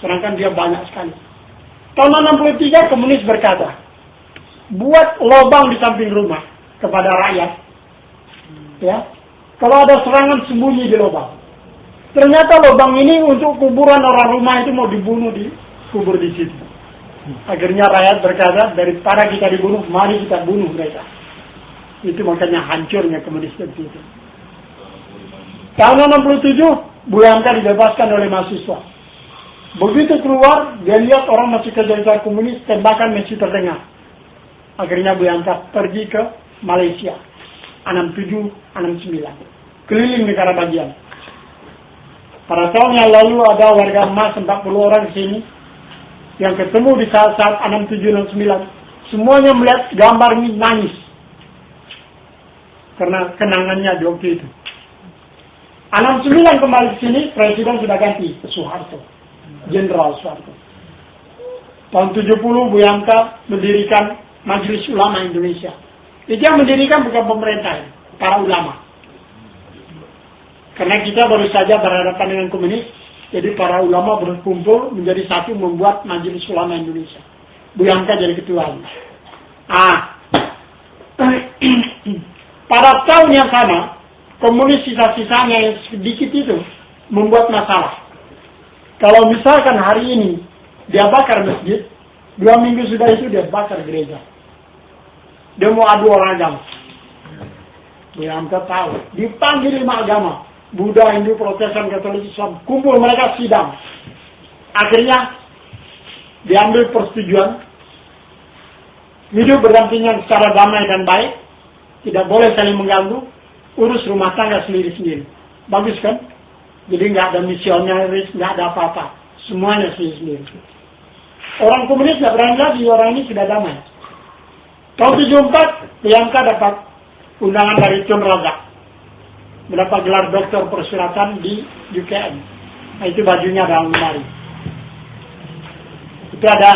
Speaker 1: Sedangkan dia banyak sekali. Tahun 63 komunis berkata, buat lubang di samping rumah kepada rakyat. Ya, kalau ada serangan sembunyi di lubang. Ternyata lubang ini untuk kuburan orang rumah itu mau dibunuh di kubur di situ. Akhirnya rakyat berkata, daripada kita dibunuh, mari kita bunuh mereka. Itu makanya hancurnya komunis di situ. Tahun 67, Bu Hamka dibebaskan oleh mahasiswa. Begitu keluar, dia lihat orang masih kejar-kejar komunis, tembakan masih terdengar. Akhirnya Bu Hamka pergi ke Malaysia. 67, 69. Keliling negara bagian. Pada tahun yang lalu ada warga emas 40 orang di sini yang ketemu di saat-saat 67 dan 9. Semuanya melihat gambar ini nangis. Karena kenangannya di waktu itu. 69 kembali ke sini, presiden sudah ganti, Soeharto. Jenderal Soeharto. Tahun 70 Bu Hamka mendirikan Majelis Ulama Indonesia. Itu yang mendirikan bukan pemerintah, para ulama. Karena kita baru saja berhadapan dengan komunis, jadi para ulama berkumpul menjadi satu membuat Majelis Ulama Indonesia. Bu Hamka jadi ketua. Pada tahun yang sama, komunis sisa-sisanya yang sedikit itu membuat masalah. Kalau misalkan hari ini dia bakar masjid, 2 minggu sudah itu dia bakar gereja. Dia mau adu orang agama. Bu Hamka tahu, dipanggil 5 agama, Buddha, Hindu, Protestan, Katolik, Islam, kumpul mereka sidang. Akhirnya diambil persetujuan hidup berdampingan secara damai dan baik, tidak boleh saling mengganggu, urus rumah tangga sendiri-sendiri. Bagus kan? Jadi nggak ada misionaris, nggak ada apa-apa, semuanya sendiri-sendiri. Orang komunis nggak berani lagi, orang ini sudah damai. Tahun 74, Bu Hamka dapat undangan dari Tun Razak. Mendapat gelar doktor persuratan di UKM. Nah, itu bajunya dalam lemari. Itu ada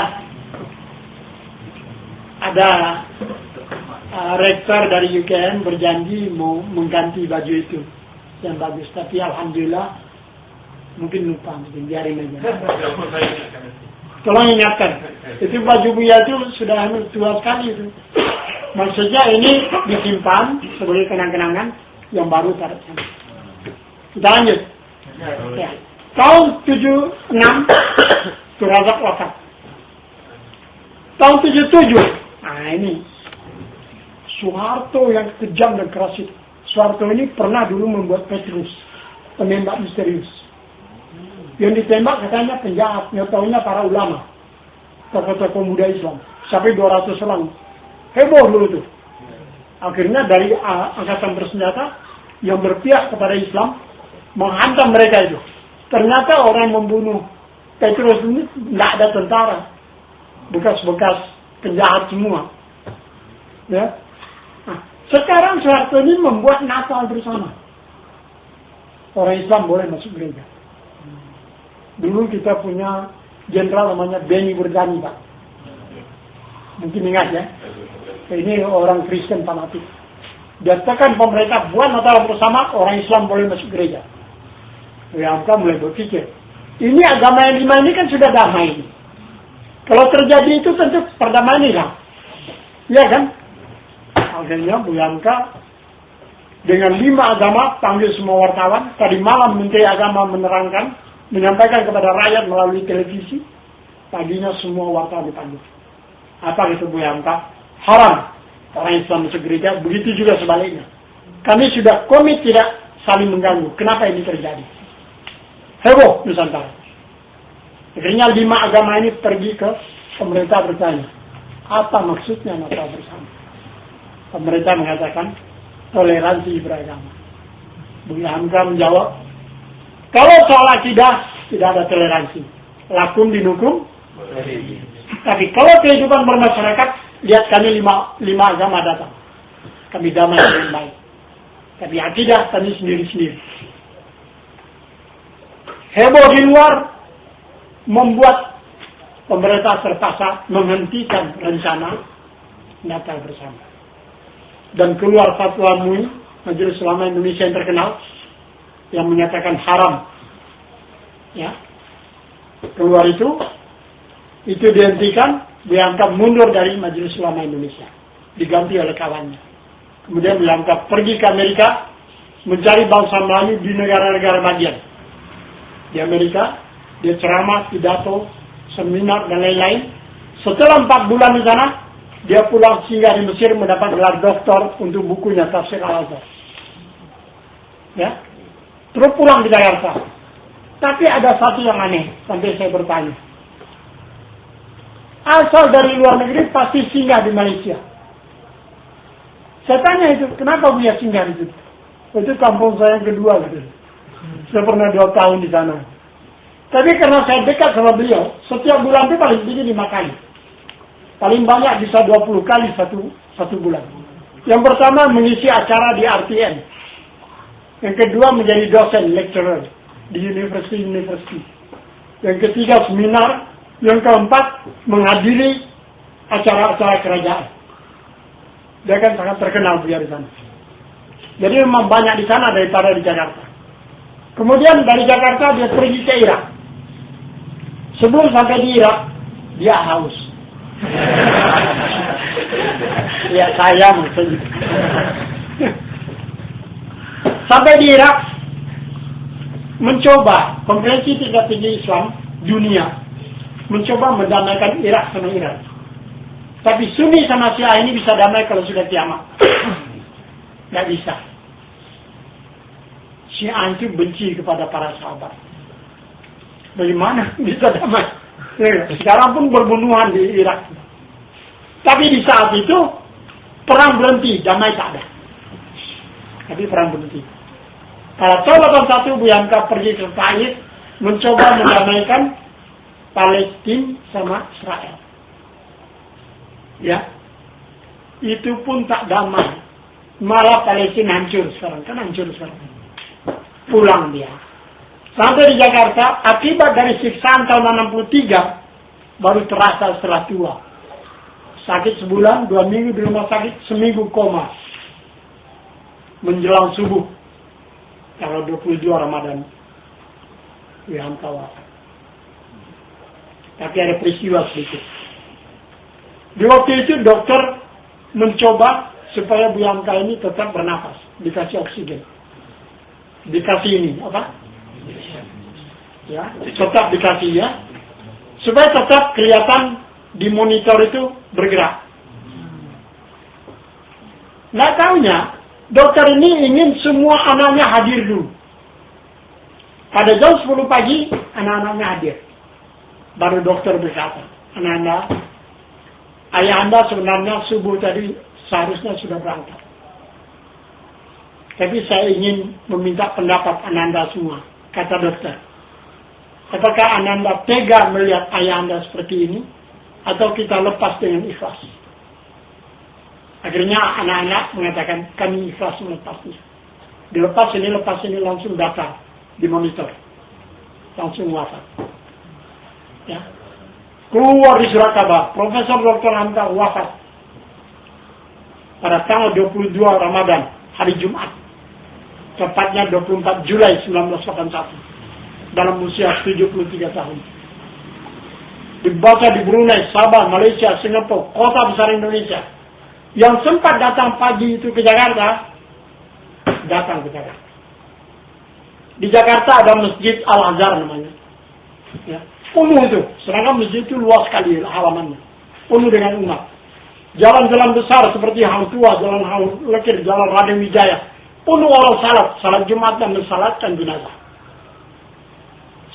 Speaker 1: rektor dari UKM berjanji mau mengganti baju itu yang bagus. Tapi alhamdulillah mungkin lupa, mungkin biarin aja. Tolong ingatkan, itu baju Buya itu sudah tua sekali itu. Maksudnya ini disimpan sebagai kenang-kenangan yang baru pada sana. Kita lanjut. Ya. Tahun 76, Razak wafat. Tahun 77, nah ini Soeharto yang kejam dan keras itu. Soeharto ini pernah dulu membuat Petrus, penembak misterius. Yang ditembak katanya penjahat, yang tahunya para ulama, tokoh-tokoh muda Islam, sampai 200 orang. Heboh dulu tuh. Akhirnya dari angkatan bersenjata yang berpihak kepada Islam menghantam mereka itu. Ternyata orang yang membunuh Petrus ini tidak ada tentara, bekas-bekas penjahat semua. Ya. Nah, sekarang Soeharto ini membuat Natal bersama. Orang Islam boleh masuk gereja. Dulu kita punya jenderal namanya Beni Burdani, Pak. Mungkin ingat ya. Ini orang Kristen fanatik. Dia tekan pemerintah buat Natal bersama, orang Islam boleh masuk gereja. Bu Hamka mulai berpikir, ini agama yang 5 ini kan sudah damai. Kalau terjadi itu tentu perdamaian hilang. Iya kan? Akhirnya Bu Hamka dengan 5 agama panggil semua wartawan. Tadi malam Menteri Agama menerangkan, menyampaikan kepada rakyat melalui televisi. Paginya semua wartawan dipanggil. Apa itu Bu Hamka? Haram orang Islam masuk gereja, begitu juga sebaliknya. Kami sudah komit tidak saling mengganggu. Kenapa ini terjadi? Heboh Nusantara. Akhirnya 5 agama ini pergi ke pemerintah bertanya, apa maksudnya Natal bersama? Pemerintah mengatakan toleransi beragama. Bu Hamka menjawab, kalau soal akidah tidak ada toleransi, lakum dinukum. Tapi kalau kehidupan bermasyarakat, lihat kami 5 agama datang. Kami damai dengan baik. Tapi akidah kami sendiri-sendiri. Heboh di luar membuat pemerintah terpaksa menghentikan rencana Natal bersama. Dan keluar fatwa MUI, Majelis Ulama Indonesia yang terkenal, yang menyatakan haram. Ya. Keluar itu dihentikan, diangkat mundur dari Majelis Ulama Indonesia. Diganti oleh kawannya. Kemudian diangkat pergi ke Amerika, mencari bangsa Melayu di negara-negara bagian. Di Amerika, dia ceramah, pidato, seminar, dan lain-lain. Setelah 4 bulan di sana, dia pulang singgah di Mesir mendapat gelar doktor untuk bukunya Tafsir Al-Azhar. Ya, terus pulang ke Jakarta. Tapi ada satu yang aneh, sampai saya bertanya. Asal dari luar negeri pasti singgah di Malaysia. Saya tanya itu, kenapa dia singgah di situ? Itu kampung saya yang kedua gitu. Saya pernah 2 tahun di sana. Tapi karena saya dekat sama beliau, setiap bulan itu paling tinggi 5 kali. Paling banyak bisa 20 kali satu bulan. Yang pertama mengisi acara di RTN. Yang kedua menjadi dosen, lecturer di university. Yang ketiga seminar. Yang keempat menghadiri acara-acara kerajaan. Dia kan sangat terkenal beliau di sana. Jadi memang banyak di sana daripada di Jakarta. Kemudian dari Jakarta dia pergi ke Irak. Sebelum sampai di Irak, dia haus. Ya saya maksudnya. Sampai di Irak, mencoba konferensi tingkat tinggi Islam dunia, mencoba mendamaikan Irak sama Iran. Tapi Sunni sama Syiah ini bisa damai kalau sudah kiamat. Nggak bisa. Syiah itu benci kepada para sahabat. Bagaimana bisa damai? Sekarang pun berbunuhan di Irak. Tapi di saat itu perang berhenti, damai tak ada. Tapi perang berhenti. Pada tahun 81 Buyanka pergi ke Taif mencoba mendamaikan Palestina sama Israel. Ya, itu pun tak damai. Malah Palestina hancur sekarang, kan hancur sekarang. Pulang dia. Sampai di Jakarta, akibat dari siksaan tahun 63, baru terasa setelah tua. Sakit sebulan, 2 minggu di rumah sakit, seminggu koma. Menjelang subuh, tanggal 22 Ramadan, Wihanka wafat. Tapi ada peristiwa sedikit. Di waktu itu dokter mencoba supaya Wihanka ini tetap bernafas, dikasih oksigen. Dikasih ini, apa? Ya, tetap dikasih ya. Supaya tetap kelihatan di monitor itu bergerak. Nggak tahunya, dokter ini ingin semua anaknya hadir dulu. Pada jam 10 pagi, anak-anaknya hadir. Baru dokter berkata, ayah anda sebenarnya subuh tadi seharusnya sudah berangkat. Tapi saya ingin meminta pendapat Ananda semua, kata dokter. Apakah Ananda tega melihat ayah anda seperti ini, atau kita lepas dengan ikhlas? Akhirnya anak-anak mengatakan, kami ikhlas melepasnya. Dilepas ini langsung data di monitor. Langsung wafat. Ya. Keluar di surat kabar, Profesor Dr. Hamka wafat pada tanggal 22 Ramadan, hari Jumat. Tepatnya 24 Julai 1981. Dalam usia 73 tahun. Dibaca di Brunei, Sabah, Malaysia, Singapura, kota besar Indonesia. Yang sempat datang pagi itu ke Jakarta, datang ke Jakarta. Di Jakarta ada Masjid Al-Azhar namanya. Ya. Penuh itu. Sedangkan masjid itu luas sekali halamannya. Penuh dengan umat. Jalan-jalan besar seperti Hang Tua, Jalan Hang Lekir, Jalan Raden Wijaya. Penuh orang salat Jumat dan mensalatkan jenazah.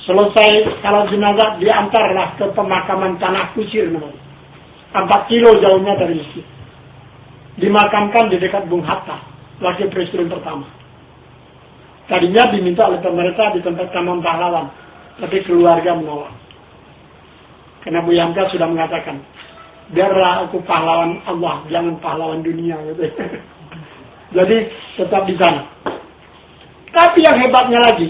Speaker 1: Selesai salat jenazah, diantarlah ke pemakaman Tanah Kusir namanya. 4 kilo jauhnya dari masjid. Dimakamkan di dekat Bung Hatta, wakil presiden pertama. Tadinya diminta oleh pemerintah di tempat Taman Pahlawan, tapi keluarga menolak. Karena Wihanka sudah mengatakan, biarlah aku pahlawan Allah, jangan pahlawan dunia. Gitu. Jadi tetap di sana. Tapi yang hebatnya lagi,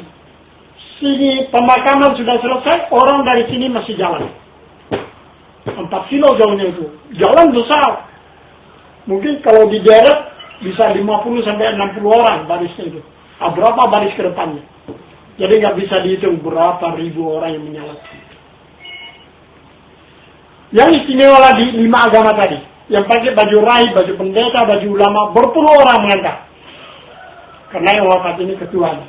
Speaker 1: sini pemakaman sudah selesai, orang dari sini masih jalan. 4 kilo jauhnya itu, jalan besar. Mungkin kalau dideret bisa 50 sampai 60 orang barisnya itu. Berapa baris ke depannya? Jadi nggak bisa dihitung berapa ribu orang yang menyalakan. Yang istimewa lagi 5 agama tadi, yang pakai baju rai, baju pendeta, baju ulama, berpuluh orang mengantar. Karena yang wafat ini ketuanya.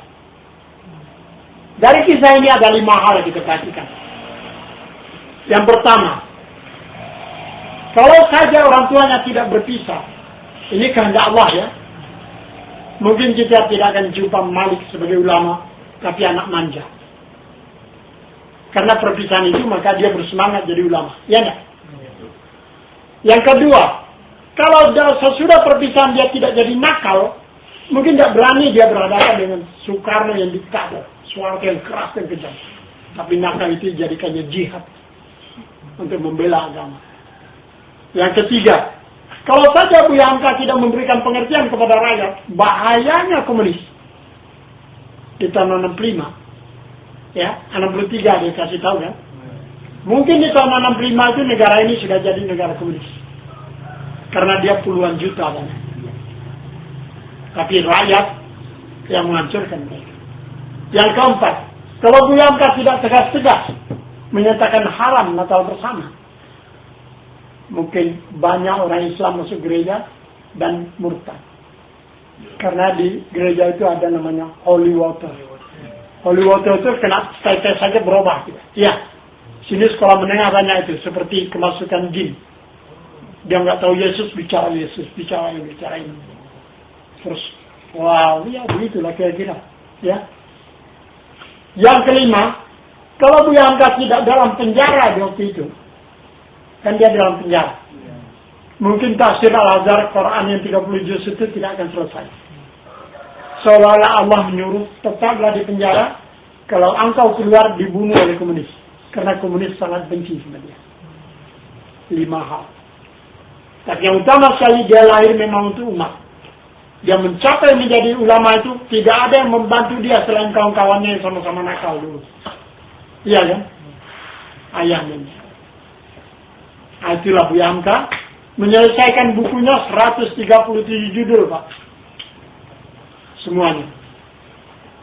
Speaker 1: Dari kisah ini ada 5 hal yang kita perhatikan. Yang pertama, kalau saja orang tuanya tidak berpisah, ini kehendak Allah ya. Mungkin kita tidak akan jumpa Malik sebagai ulama, tapi anak manja. Karena perpisahan itu, maka dia bersemangat jadi ulama. Ya enggak? Yang kedua, kalau sesudah perpisahan dia tidak jadi nakal, mungkin tidak berani dia berhadapan dengan Soekarno yang diktator. Suara yang keras dan kejam. Tapi nakal itu dijadikannya jihad untuk membela agama. Yang ketiga, kalau saja Buya Hamka tidak memberikan pengertian kepada rakyat, bahayanya komunis. Di tahun 65, ya, 63 dia kasih tahu kan. Mungkin di tahun 65 itu negara ini sudah jadi negara komunis. Karena dia puluhan juta kan. Tapi rakyat yang menghancurkan mereka. Yang keempat, kalau Buya Hamka tidak tegas-tegas menyatakan haram Natal bersama, mungkin banyak orang Islam masuk gereja dan murtad. Karena di gereja itu ada namanya holy water. Holy water itu kena tetes saja berubah. Ya, sini sekolah menengah banyak itu, seperti kemasukan jin. Dia nggak tahu Yesus, bicara ini. Terus, wow, ya begitulah kira-kira. Ya. Yang kelima, kalau Buya Hamka tidak dalam penjara di waktu itu, kan dia dalam penjara. Mungkin tafsir Al-Azhar Quran yang 30 juz itu tidak akan selesai. Seolah-olah Allah menyuruh tetaplah di penjara, kalau engkau keluar dibunuh oleh komunis. Karena komunis sangat benci sama dia. 5 hal. Tapi yang utama sekali, dia lahir memang untuk umat. Dia mencapai menjadi ulama itu, tidak ada yang membantu dia selain kawan-kawannya yang sama-sama nakal dulu. Iya kan? Ayahnya. Itulah Buya Hamka menyelesaikan bukunya 137 judul, Pak. Semuanya.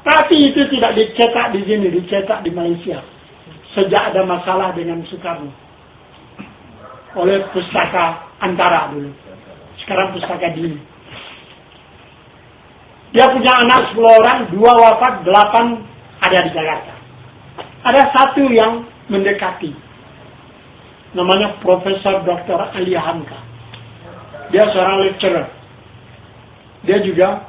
Speaker 1: Tapi itu tidak dicetak di sini, dicetak di Malaysia. Sejak ada masalah dengan Soekarno. Oleh Pustaka Antara dulu. Sekarang Pustaka Dini. Dia punya anak 10 orang, 2 wafat, 8 ada di Jakarta. Ada 1 yang mendekati. Namanya Profesor Dr. Ali Hamka. Dia seorang lecturer. Dia juga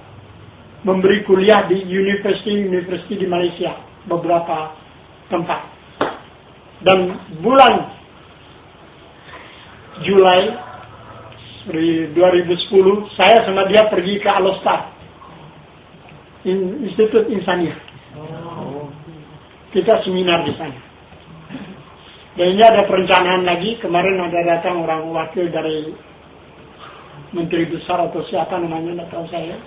Speaker 1: memberi kuliah di university di Malaysia. Beberapa tempat. Dan bulan Julai 2010, saya sama dia pergi ke Alostar. Institut Insaniah. Kita seminar di sana. Dan ini ada perencanaan lagi. Kemarin ada datang orang wakil dari Menteri Besar atau siapa namanya, tidak tahu saya.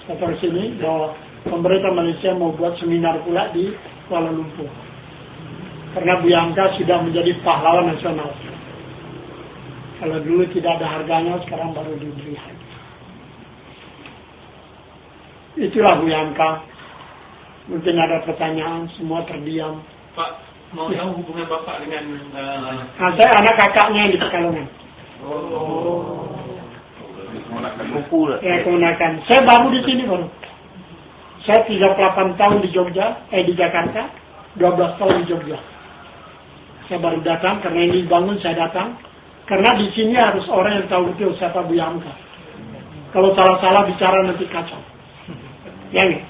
Speaker 1: Datang sini bahwa pemerintah Malaysia mau buat seminar pula di Kuala Lumpur. Karena Buya Hamka sudah menjadi pahlawan nasional. Kalau dulu tidak ada harganya, sekarang baru diberi harga. Itulah Buya Hamka. Mungkin ada pertanyaan, semua terdiam.
Speaker 2: Pak, mau tahu hubungan Bapak dengan...
Speaker 1: saya anak kakaknya di Pekalongan. Ya, kemenakan. Saya baru di sini baru. Saya 38 tahun di Jogja, di Jakarta, 12 tahun di Jogja. Saya baru datang, karena ini bangun saya datang. Karena di sini harus orang yang tahu betul siapa Buya Hamka. Kalau salah-salah bicara nanti kacau. Yang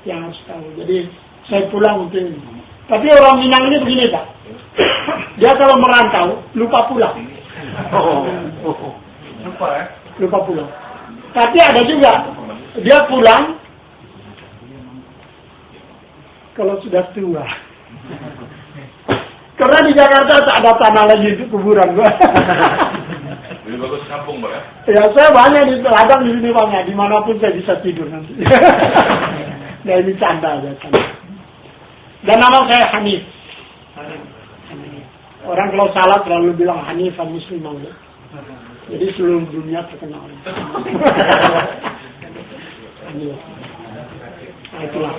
Speaker 1: harus tahu. Jadi saya pulang untuk ini. Tapi orang Minang ini begini, Pak. Dia kalau merantau, lupa pulang. Lupa pulang. Tapi ada juga, dia pulang kalau sudah tua. Karena di Jakarta tak ada tanah lagi untuk kuburan.
Speaker 2: Lebih bagus kampung, Pak ya?
Speaker 1: Ya, saya banyak di ladang di sini banyak. Dimanapun saya bisa tidur nanti. Nah, ini canda aja. Dan nama saya Hanif. Orang kalau salah terlalu bilang Hanif Muslim aja. Jadi seluruh dunia terkenal. Hanif. Nah, itulah.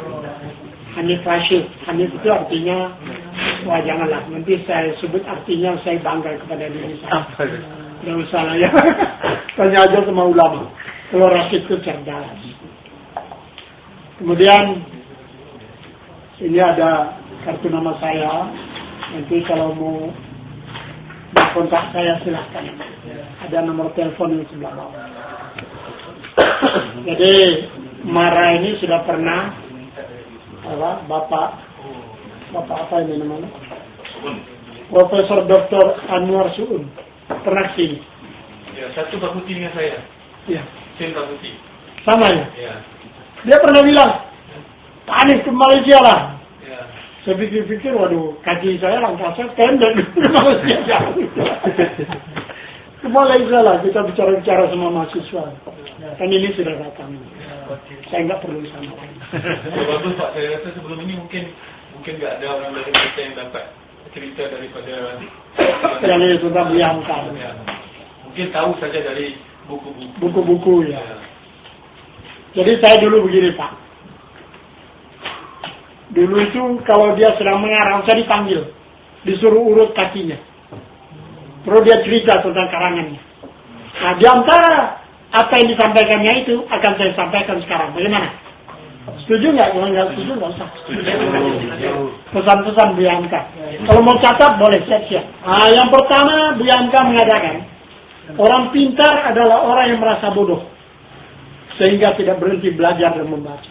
Speaker 1: Hanif Rashid. Hanif itu artinya, wah janganlah, nanti saya sebut artinya saya bangga kepada diri saya. Tidak usah lah ya. Tanya aja sama ulama. Kalau Rashid itu cerdas. Kemudian ini ada kartu nama saya. Nanti kalau mau berkontak saya silahkan. Ada nomor telepon yang sebelah bawah. Jadi Mara ini sudah pernah Bapak apa ini namanya? Profesor Dr. Anwar Su'un pernah sini.
Speaker 2: Ya, satu Pak Putih dengan saya.
Speaker 1: Ya.
Speaker 2: Sen Pak Putih.
Speaker 1: Sama ya?
Speaker 2: Ya.
Speaker 1: Dia pernah bilang, Pak Anies ke Malaysia lah.
Speaker 2: Ya.
Speaker 1: Saya pikir-pikir, waduh, kaki saya langkah saya pendek ke Malaysia jauh. Ke Malaysia lah, kita bicara-bicara sama mahasiswa. Kan ini sudah datang. Saya nggak perlu sama.
Speaker 2: Ya, bagus Pak, saya rasa sebelum ini mungkin nggak ada orang dari kita yang dapat cerita daripada
Speaker 1: yang ini tentang Bianca.
Speaker 2: Ya. Mungkin tahu saja dari buku-buku.
Speaker 1: Buku-buku ya.
Speaker 2: Ya.
Speaker 1: Jadi saya dulu begini Pak. Dulu itu kalau dia sedang mengarang, saya dipanggil. Disuruh urut kakinya. Terus dia cerita tentang karangannya. Nah, di antara apa yang disampaikannya itu akan saya sampaikan sekarang. Bagaimana? Setuju nggak? Kalau nggak setuju nggak usah. Pesan-pesan Bianca. Kalau mau catat boleh siap-siap. Nah, yang pertama Bianca mengatakan, orang pintar adalah orang yang merasa bodoh, sehingga tidak berhenti belajar dan membaca.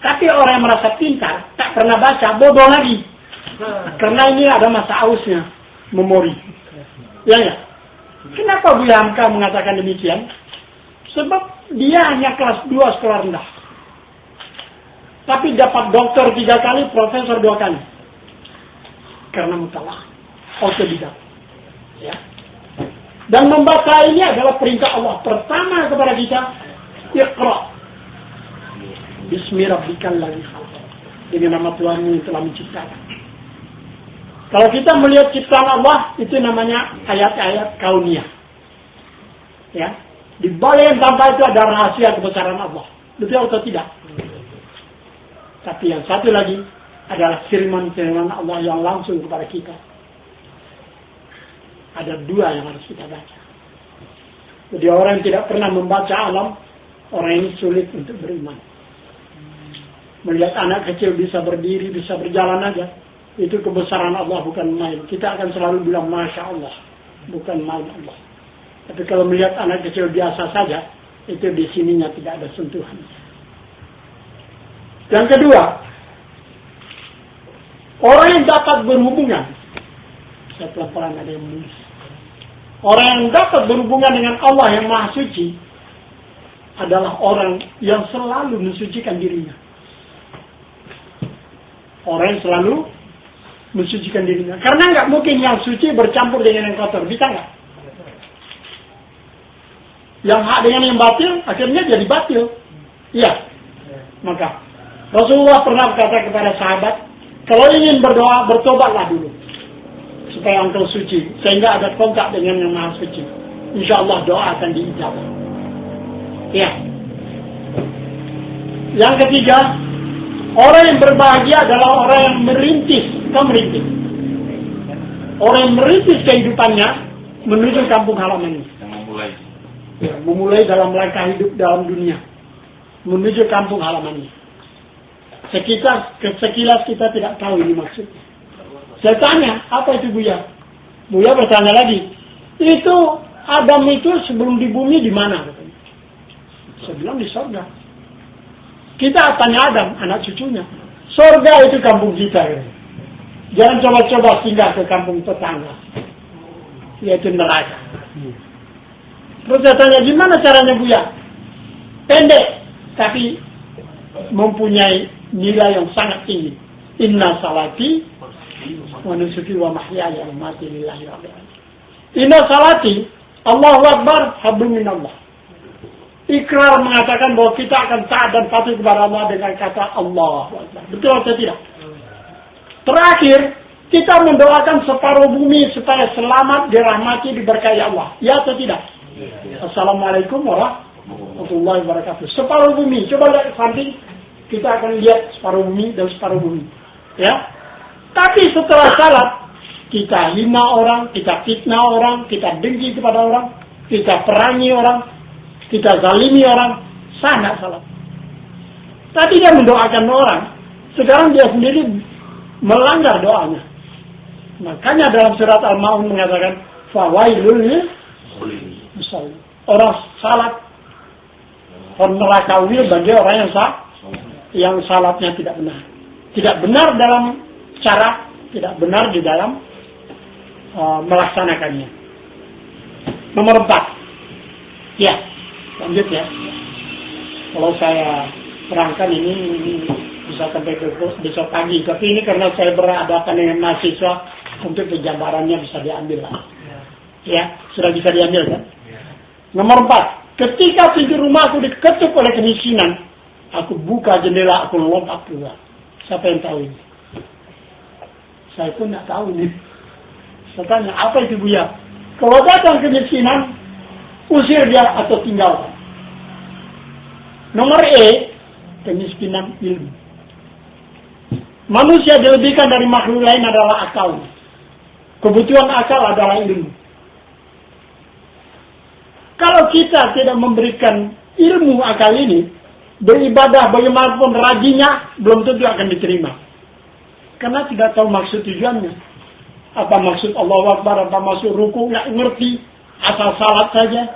Speaker 1: Tapi orang yang merasa pintar, tak pernah baca, bodoh lagi. Karena ini ada masa ausnya, memori. Ya ya. Kenapa Bianca mengatakan demikian? Sebab dia hanya kelas 2 sekolah rendah. Tapi dapat doktor 3 kali, profesor 2 kali. Karena mutalah, otodidak. Ya. Dan membaca ini adalah perintah Allah pertama kepada kita. Iqra. Bismi rabbikal ladzi khalaq. Dengan nama Tuhanmu yang telah menciptakan. Kalau kita melihat ciptaan Allah, itu namanya ayat-ayat kauniyah. Ya. Di balik yang tanpa itu ada rahasia kebesaran Allah. Betul atau tidak? Tapi yang satu lagi adalah firman-firman Allah yang langsung kepada kita. Ada 2 yang harus kita baca. Jadi orang yang tidak pernah membaca alam, orang ini sulit untuk beriman. Melihat anak kecil bisa berdiri, bisa berjalan aja, itu kebesaran Allah, bukan main. Kita akan selalu bilang Masya Allah, bukan main Allah. Tapi kalau melihat anak kecil biasa saja, itu di sininya tidak ada sentuhan. Yang kedua, orang yang dapat berhubungan, saya pelan-pelan ada yang menulis. Orang yang dapat berhubungan dengan Allah yang Maha Suci adalah orang yang selalu mensucikan dirinya. Orang yang selalu mensucikan dirinya. Karena nggak mungkin yang suci bercampur dengan yang kotor. Bisa nggak? Yang hak dengan yang batil, akhirnya jadi batil. Iya. Maka Rasulullah pernah berkata kepada sahabat, kalau ingin berdoa, bertobatlah dulu. Supaya engkau suci. Sehingga ada kontak dengan yang Maha Suci. Insya Allah doa akan diijabah. Ya. Yang ketiga, orang yang berbahagia adalah orang yang merintis. Orang yang merintis kehidupannya menuju kampung halamannya.
Speaker 2: Yang memulai.
Speaker 1: Ya, memulai dalam langkah hidup dalam dunia. Menuju kampung halamannya. Sekilas kita tidak tahu ini maksudnya. Saya tanya, apa itu Buya? Buya bertanya lagi, itu Adam itu sebelum di bumi di mana? Saya bilang di surga. Kita tanya Adam, anak cucunya. Surga itu kampung kita. Jangan coba-coba singgah ke kampung tetangga. Yaitu neraka. Terus saya tanya, gimana caranya Buya? Pendek, tapi mempunyai nilai yang sangat tinggi. Inna salati wa nusuki wa mahyaya wa mamati lillahi rabbil alamin. Inna salati, Allahu Akbar, hablum minallah. Ikrar mengatakan bahwa kita akan taat dan patuh kepada Allah dengan kata Allahu Akbar. Betul atau tidak? Terakhir, kita mendoakan separuh bumi supaya selamat, dirahmati, diberkahi Allah. Ya atau tidak? Assalamualaikum warahmatullahi wabarakatuh. Separuh bumi, coba lihat ke samping. kita akan lihat separuh bumi dan separuh bumi. Ya. Tapi setelah salat, kita hina orang, kita fitnah orang, kita dengki kepada orang, kita perangi orang, kita zalimi orang, sangat salah. Tadi dia mendoakan orang, sekarang dia sendiri melanggar doanya. Makanya dalam surat Al-Ma'un mengatakan, fawailul musallin. Orang salat, neraka bagi orang yang salatnya tidak benar. Tidak benar dalam cara, tidak benar di dalam melaksanakannya. Nomor 4. Ya, lanjut ya. Kalau saya terangkan ini bisa sampai ke besok pagi. Tapi ini karena saya berhadapan dengan mahasiswa, untuk penjabarannya bisa diambil lah. Ya, sudah bisa diambil kan? Nomor 4. Ketika pintu rumahku diketuk oleh kemiskinan, aku buka jendela, aku lompat keluar. Siapa yang tahu ini? Saya pun tidak tahu ini. Saya tanya, apa itu Buya? Kalau datang kemiskinan, usir dia atau tinggalkan. Nomor E, kemiskinan ilmu. Manusia dilebihkan dari makhluk lain adalah akal. Kebutuhan akal adalah ilmu. Kalau kita tidak memberikan ilmu akal ini, beribadah bagaimanapun rajinnya, belum tentu akan diterima. Karena tidak tahu maksud tujuannya. Apa maksud Allahu Akbar, apa maksud ruku, nggak ngerti. Asal salat saja.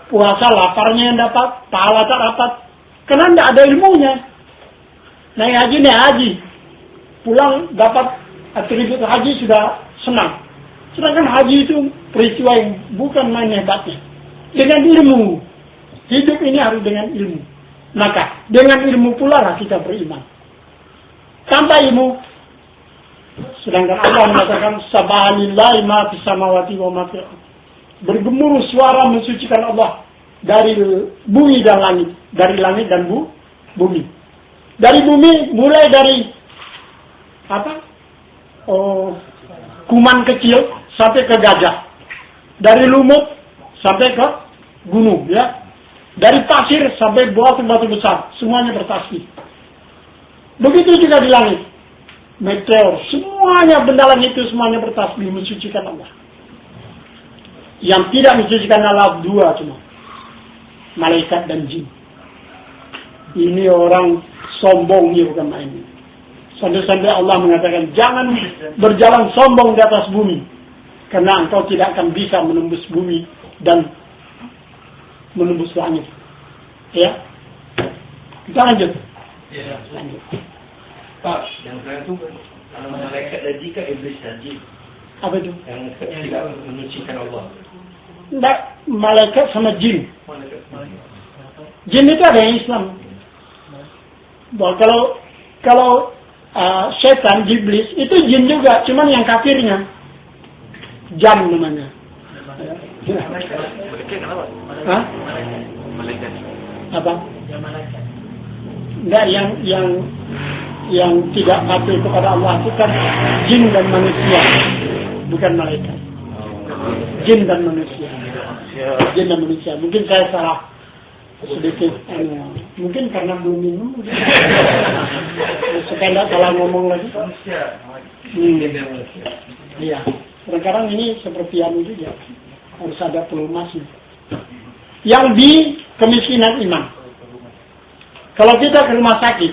Speaker 1: Puasa laparnya yang dapat, pahala tak dapat. Karena tidak ada ilmunya. Naik haji, naik haji. Pulang dapat atribut haji sudah senang. Sedangkan haji itu peristiwa yang bukan main hebatnya. Dengan ilmu. Hidup ini harus dengan ilmu. Maka dengan ilmu pula lah kita beriman. Tanpa ilmu, sedangkan Allah mengatakan Subhanallahi ma fis samawati wa ma fil ardh. Bergemuruh suara mensucikan Allah dari bumi dan langit, dari langit dan bumi. Dari bumi mulai dari kuman kecil sampai ke gajah. Dari lumut sampai ke gunung, ya. Dari pasir sampai batu-batu besar, semuanya bertasbih. Begitu juga di langit. Meteor, semuanya benda langit itu semuanya bertasbih mensucikan Allah. Yang tidak mensucikan Allah dua cuma. Malaikat dan jin. Ini orang sombong, ya bukan main. Sampai-sampai Allah mengatakan, jangan berjalan sombong di atas bumi. Karena engkau tidak akan bisa menembus bumi dan menembus langit. Ya. Kita lanjut.
Speaker 3: Ya,
Speaker 1: lanjut.
Speaker 3: Pak, yang saya itu malaikat dan jika iblis dan jin.
Speaker 1: Apa itu?
Speaker 3: Yang tidak menyucikan Allah.
Speaker 1: Tidak, malaikat sama jin. Jin itu ada yang Islam. Bahwa kalau setan, iblis itu jin juga, cuman yang kafirnya jam namanya. Hah? Apa? Enggak, yang tidak kafir kepada Allah itu kan jin dan manusia, bukan malaikat. Jin dan manusia. Jin dan manusia. Mungkin saya salah sedikit, mungkin karena belum minum, supaya tidak salah ngomong lagi. Iya. Sekarang ini seperti anu juga, harus ada pelumasnya. Yang di kemiskinan iman. Kalau kita ke rumah sakit,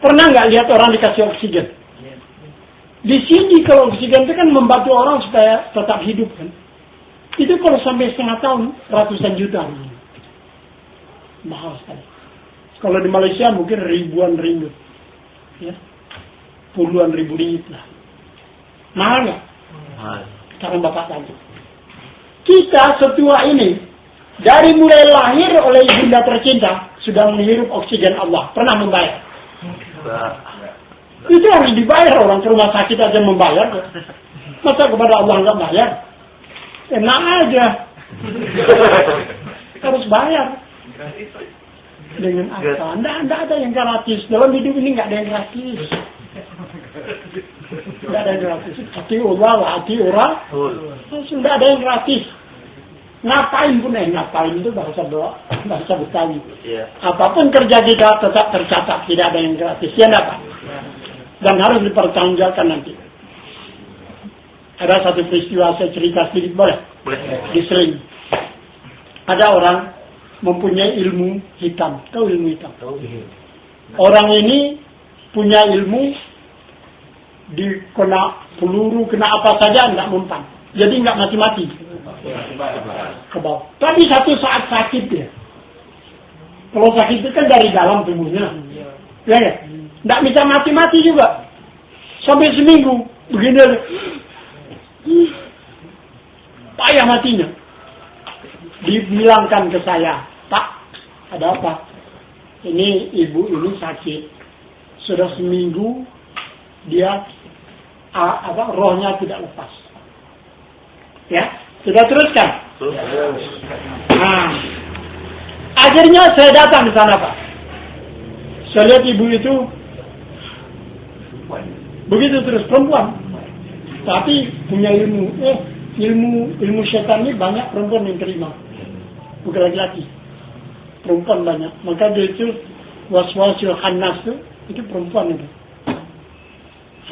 Speaker 1: pernah nggak lihat orang dikasih oksigen? Di sini kalau oksigen itu kan membantu orang supaya tetap hidup kan. Itu kalau sampai setengah tahun, ratusan juta. Mahal sekali. Kalau di Malaysia mungkin ribuan ringgit. Ya. Puluhan ribu ringgit lah. Mahal nggak? Mahal. Sekarang Bapak tanya. Kita setua ini, dari mulai lahir oleh ibunda tercinta, sudah menghirup oksigen Allah. Pernah membayar? Itu harus dibayar. Orang ke rumah sakit aja membayar. Masa kepada Allah nggak bayar? Enak aja. Harus bayar. Dengan apa? Tidak ada yang gratis. Dalam hidup ini nggak ada yang gratis. Tidak ada yang gratis. Hati Allah, hati orang. Sudah ada yang gratis. Ngapain pun ngapain itu bahasa Betawi.
Speaker 3: Iya.
Speaker 1: Apapun kerja kita tetap tercatat, tidak ada yang gratis. Ya enggak, Pak? Dan harus dipertanggungjawabkan nanti. Ada satu peristiwa saya cerita sedikit, boleh?
Speaker 2: Boleh.
Speaker 1: Di Seling. Ada orang mempunyai ilmu hitam. Tahu ilmu hitam? Orang ini punya ilmu, dikena peluru, kena apa saja, enggak mempan. Jadi enggak mati-mati. Ke bawah. Tapi satu saat sakit dia. Kalau sakit itu kan dari dalam tubuhnya. Ya, ya. Enggak bisa mati-mati juga. Sampai seminggu. Begini. Payah matinya. Dibilangkan ke saya, Pak, ada apa? Ini ibu ini sakit. Sudah seminggu dia rohnya tidak lepas. Ya, sudah teruskan. Nah, akhirnya saya datang ke sana, Pak. Saya lihat ibu itu begitu terus, perempuan. Tapi punya ilmu. Ilmu setan ini banyak perempuan yang terima. Bukan laki-laki. Perempuan banyak. Maka dia itu waswasil khannas itu perempuan itu.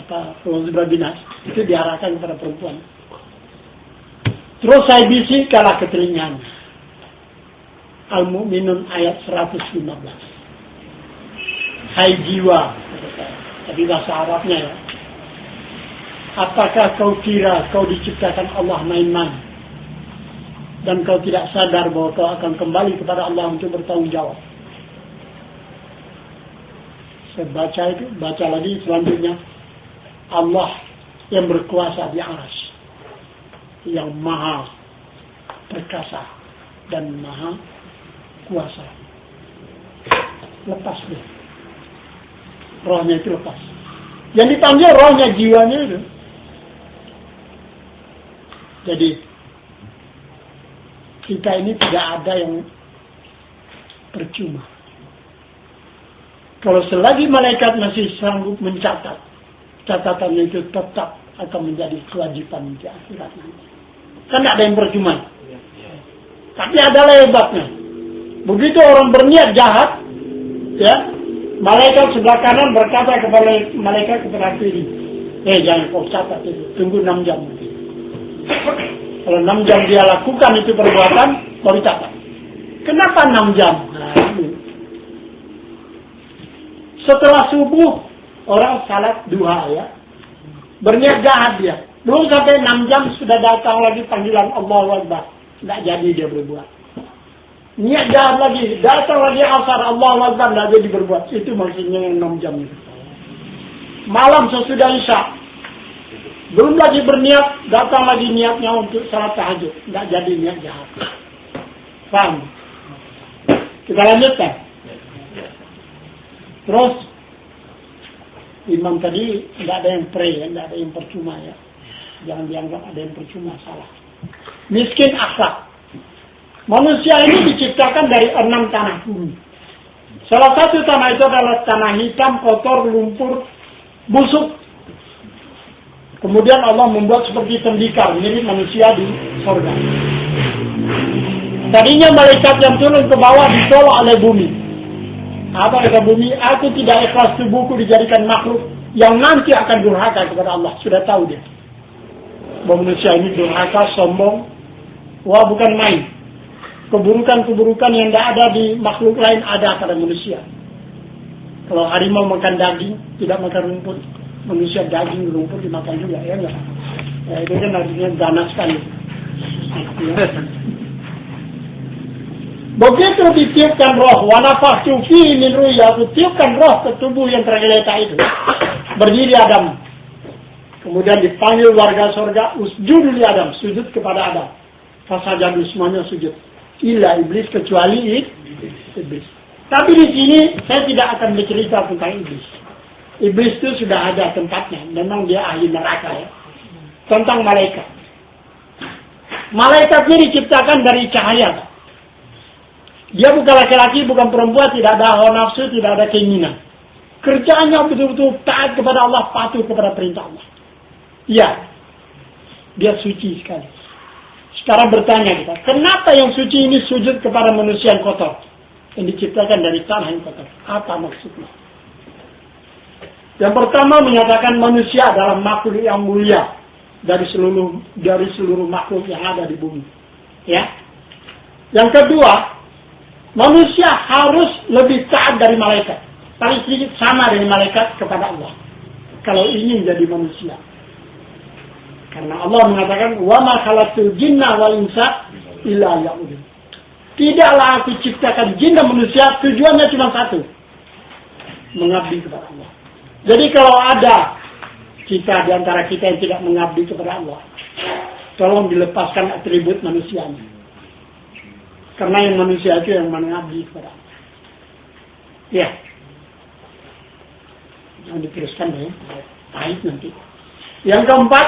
Speaker 1: Apa waswasul binas itu diarahkan kepada perempuan. Terus saya bisikkanlah ke telinganya. Al-Mu'minun ayat 115. Hai jiwa. Tapi bahasa Arabnya ya. Apakah kau kira kau diciptakan Allah main-main? Dan kau tidak sadar bahwa kau akan kembali kepada Allah untuk bertanggung jawab. Saya baca itu, baca lagi selanjutnya. Allah yang berkuasa di arsy, yang maha perkasa dan maha kuasa. Lepas dia. Rohnya itu lepas. Yang dipanggil rohnya, jiwanya itu. Jadi kita ini tidak ada yang percuma. Kalau selagi malaikat masih sanggup mencatat, catatan itu tetap akan menjadi kewajiban di akhirat nanti. Kan tidak ada yang percuma. Tapi adalah hebatnya. Begitu orang berniat jahat, ya, malaikat sebelah kanan berkata kepada malaikat kepada kiri, jangan kau catat itu, tunggu 6 jam. Kalau 6 jam dia lakukan itu perbuatan, baru catat. Kenapa 6 jam? Setelah subuh, orang salat duha ya. Berniat jahat dia. Belum sampai 6 jam sudah datang lagi panggilan Allahu Akbar. Tidak jadi dia berbuat. Niat jahat lagi. Datang lagi asar Allahu Akbar. Tidak jadi berbuat. Itu maksudnya yang 6 jam itu. Malam sesudah Isya. Belum lagi berniat. Datang lagi niatnya untuk salat tahajud. Tidak jadi niat jahat. Paham? Kita lanjutkan. Terus imam tadi tidak ada yang pray, tidak ada yang percuma ya. Jangan dianggap ada yang percuma, salah. Miskin akhlak. Manusia ini diciptakan dari 6 tanah bumi. Salah satu tanah itu adalah tanah hitam, kotor, lumpur, busuk. Kemudian Allah membuat seperti tembikar, mirip manusia di surga. Tadinya malaikat yang turun ke bawah ditolak oleh bumi. Apa kata bumi? Aku tidak ikhlas tubuhku dijadikan makhluk yang nanti akan durhaka kepada Allah. Sudah tahu dia. Bahwa manusia ini durhaka, sombong. Wah, bukan main. Keburukan-keburukan yang tidak ada di makhluk lain ada pada manusia. Kalau harimau makan daging, tidak makan rumput. Manusia daging, rumput dimakan juga, ya enggak? Ya, itu kan artinya ganas sekali. Begitu ditiupkan roh, wa nafakhtu fihi min ruhi, aku tiupkan roh ke tubuh yang tergeletak itu. Berdiri Adam. Kemudian dipanggil warga surga, usjudu li Adam, sujud kepada Adam. Fasajadu, semuanya sujud. Illa iblis, kecuali iblis. Tapi di sini saya tidak akan bercerita tentang iblis. Iblis itu sudah ada tempatnya. Memang dia ahli neraka ya. Tentang malaikat. Malaikat ini diciptakan dari cahaya. Dia bukan laki-laki, bukan perempuan, tidak ada hawa nafsu, tidak ada keinginan. Kerjanya betul-betul taat kepada Allah, patuh kepada perintah Allah. Ya, dia suci sekali. Sekarang bertanya kita, kenapa yang suci ini sujud kepada manusia yang kotor? Yang diciptakan dari tanah yang kotor. Apa maksudnya? Yang pertama menyatakan manusia adalah makhluk yang mulia dari seluruh makhluk yang ada di bumi. Ya. Yang kedua, manusia harus lebih taat dari malaikat. Paling sedikit sama dengan malaikat kepada Allah. Kalau ingin jadi manusia. Karena Allah mengatakan, wa ma khalaqtul jinna wal insa illa liya'budun. Tidaklah aku ciptakan jin dan manusia, tujuannya cuma satu. Mengabdi kepada Allah. Jadi kalau ada kita di antara kita yang tidak mengabdi kepada Allah, tolong dilepaskan atribut manusianya. Karena yang manusia itu yang mengabdi kepada Allah. Ya. Jangan diteruskan ya. Pahit nanti. Yang keempat,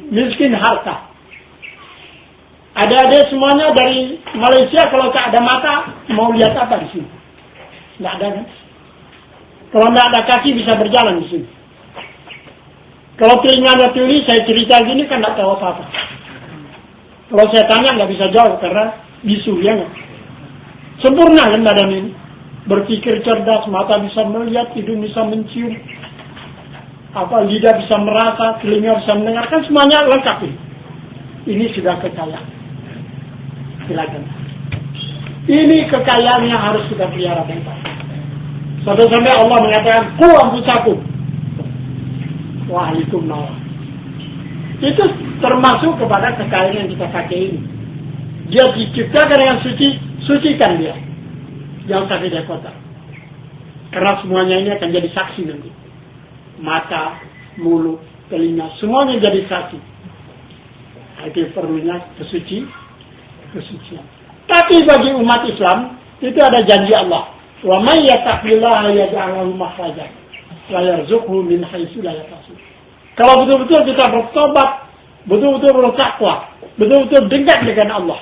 Speaker 1: miskin harta. Adik-adik semuanya dari Malaysia kalau tak ada mata, mau lihat apa di sini? Tidak ada kan? Kalau tidak ada kaki bisa berjalan di sini. Kalau telinganya tuli, saya cerita gini kan tidak tahu apa-apa. Kalau saya tanya nggak bisa jawab karena bisu ya nggak. Sempurna kan badan ini. Berpikir cerdas, mata bisa melihat, hidung bisa mencium. Lidah bisa merasa, telinga bisa mendengar, kan semuanya lengkap ini. Ini sudah kekayaan. Silakan. Ini kekayaan yang harus kita pelihara baik-baik. Sampai Allah mengatakan, ku anfusakum wa ahlikum nar. Itu termasuk kepada kekayaan yang kita pakai ini. Dia diciptakan dengan suci, sucikan dia. Jangan sampai dia kotor. Karena semuanya ini akan jadi saksi nanti. Mata, mulut, telinga, semuanya jadi saksi. Itu perlunya kesucian. Tapi bagi umat Islam, itu ada janji Allah. Wa may yattaqillaha yaj'al lahu makhraja wa yarzuqhu min haitsu la yahtasib. Kalau betul-betul kita bertobat, betul-betul bertakwa, betul-betul dekat dengan Allah,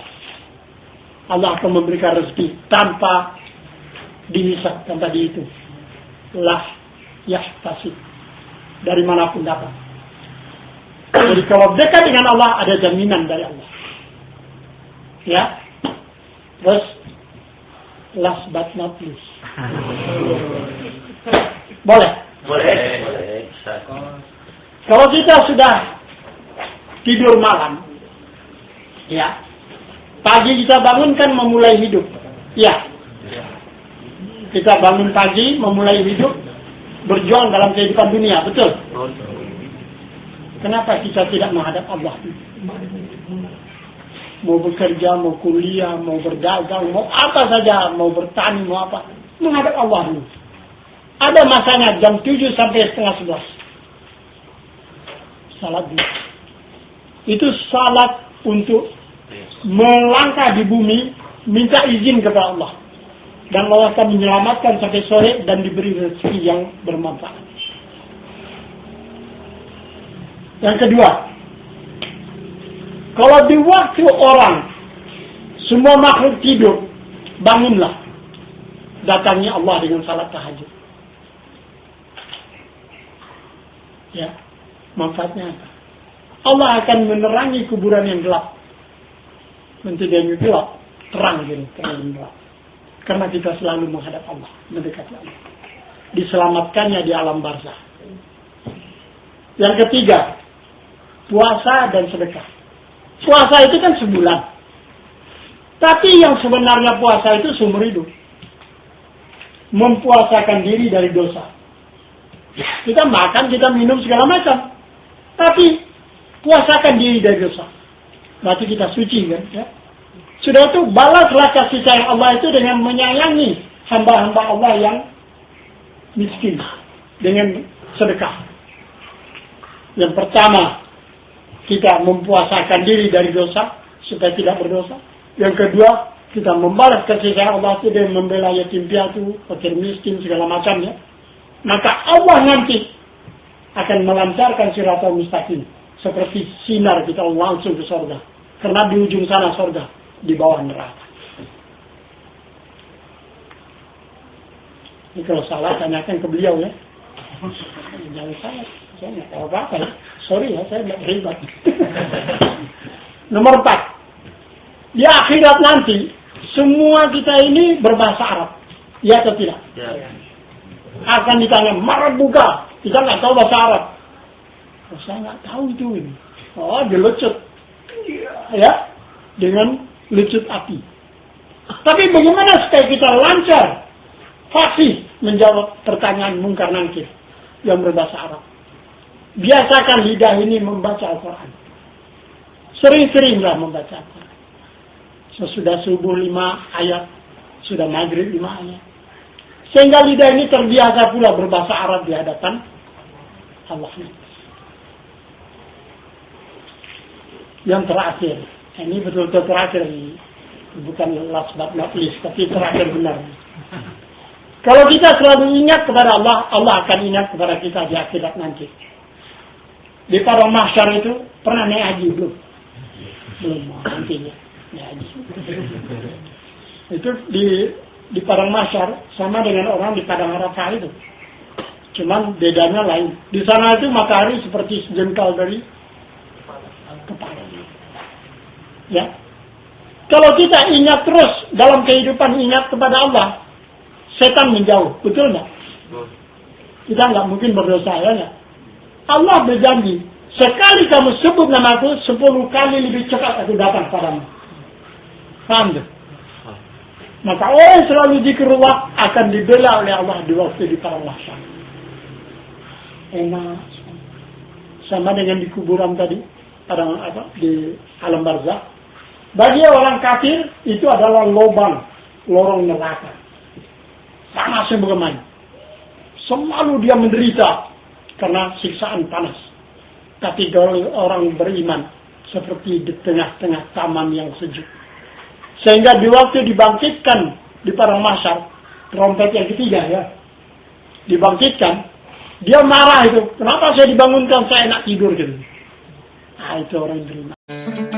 Speaker 1: Allah akan memberikan rezeki tanpa dihisab, tanpa dihitung. Lah yahtasib. Dari manapun dapat. Jadi kalau dekat dengan Allah, ada jaminan dari Allah. Ya. Terus, last but not least. Boleh?
Speaker 3: Boleh.
Speaker 1: Kalau kita sudah tidur malam, ya, pagi kita bangun kan memulai hidup. Ya. Kita bangun pagi, memulai hidup, berjuang dalam kehidupan dunia, betul? Kenapa kita tidak menghadap Allah? Mau bekerja, mau kuliah, mau berdagang, mau apa saja, mau bertani, mau apa, menghadap Allah dulu. Ada masanya jam 7 sampai setengah 11. Salat dulu. Itu salat untuk melangkah di bumi, minta izin kepada Allah. Dan Allah akan menyelamatkan sampai sore dan diberi rezeki yang bermanfaat. Yang kedua, kalau di waktu orang semua makhluk tidur, bangunlah. Datangi Allah dengan salat tahajud. Ya, manfaatnya apa? Allah akan menerangi kuburan yang gelap. Nanti dia gelap, terang gitu, terang gelap. Karena kita selalu menghadap Allah, mendekati Allah. Diselamatkannya di alam barzah. Yang ketiga, puasa dan sedekah. Puasa itu kan sebulan. Tapi yang sebenarnya puasa itu seumur hidup. Mempuasakan diri dari dosa. Kita makan, kita minum segala macam. Tapi puasakan diri dari dosa. Berarti kita suci kan? Ya? Sudah itu balaslah kasih sayang Allah itu dengan menyayangi hamba-hamba Allah yang miskin. Dengan sedekah. Yang pertama, kita mempuasakan diri dari dosa supaya tidak berdosa. Yang kedua, kita membalas kasih sayang Allah itu dengan membela yatim piatu, fakir miskin, segala macamnya. Maka Allah nanti akan melancarkan siratal mustaqim. Seperti sinar kita langsung ke surga. Karena di ujung sana surga, di bawah neraka. Ini kalau salah, tanyakan ke beliau ya. Jangan salah, saya nggak tahu apa-apa ya. Sorry ya, saya nggak terlibat. Nomor 4. di akhirat nanti, semua kita ini berbahasa Arab. Ya atau tidak?
Speaker 3: Ya.
Speaker 1: Akan ditanya, marabuka. Kita nggak tahu bahasa Arab. Oh, saya nggak tahu itu ini. Oh, dilecut. Ya, dengan lecut api. Tapi bagaimana supaya kita lancar, fasih menjawab pertanyaan mungkar nangkir yang berbahasa Arab? Biasakan lidah ini membaca Al-Quran. Sering-seringlah membaca Al-Quran. Sesudah subuh 5 ayat, sudah maghrib 5 ayat. Sehingga lidah ini terbiasa pula berbahasa Arab di hadapan Allah. Yang terakhir, ini betul-betul terakhir, bukan last but not least, tapi terakhir benar. Kalau kita selalu ingat kepada Allah, Allah akan ingat kepada kita di akhirat nanti. Di padang mahsyar itu pernah naik haji belum? Belum, nantinya naik haji. Itu di padang mahsyar sama dengan orang di padang Arafah itu. Cuman bedanya lain. Di sana itu matahari seperti sejengkal dari kepala. Ya. Kalau kita ingat terus dalam kehidupan ingat kepada Allah, setan menjauh, betul nggak? Kita nggak mungkin berdosa, ya nggak? Allah berjanji, sekali kamu sebut namaku, 10 kali lebih cepat aku datang padamu. Paham tuh? Maka orang yang selalu zikrullah akan dibela oleh Allah di waktu di padang mahsyar. Enak. Sama dengan di kuburan tadi, padang apa di alam barzakh. Bagi orang kafir itu adalah lorong neraka. Panas yang bagaimana? Selalu dia menderita karena siksaan panas. Tapi kalau orang beriman seperti di tengah-tengah taman yang sejuk. Sehingga di waktu dibangkitkan di padang mahsyar, trompet yang ketiga ya, dibangkitkan, dia marah itu. Kenapa saya dibangunkan, saya enak tidur gitu. Nah, itu orang yang beriman.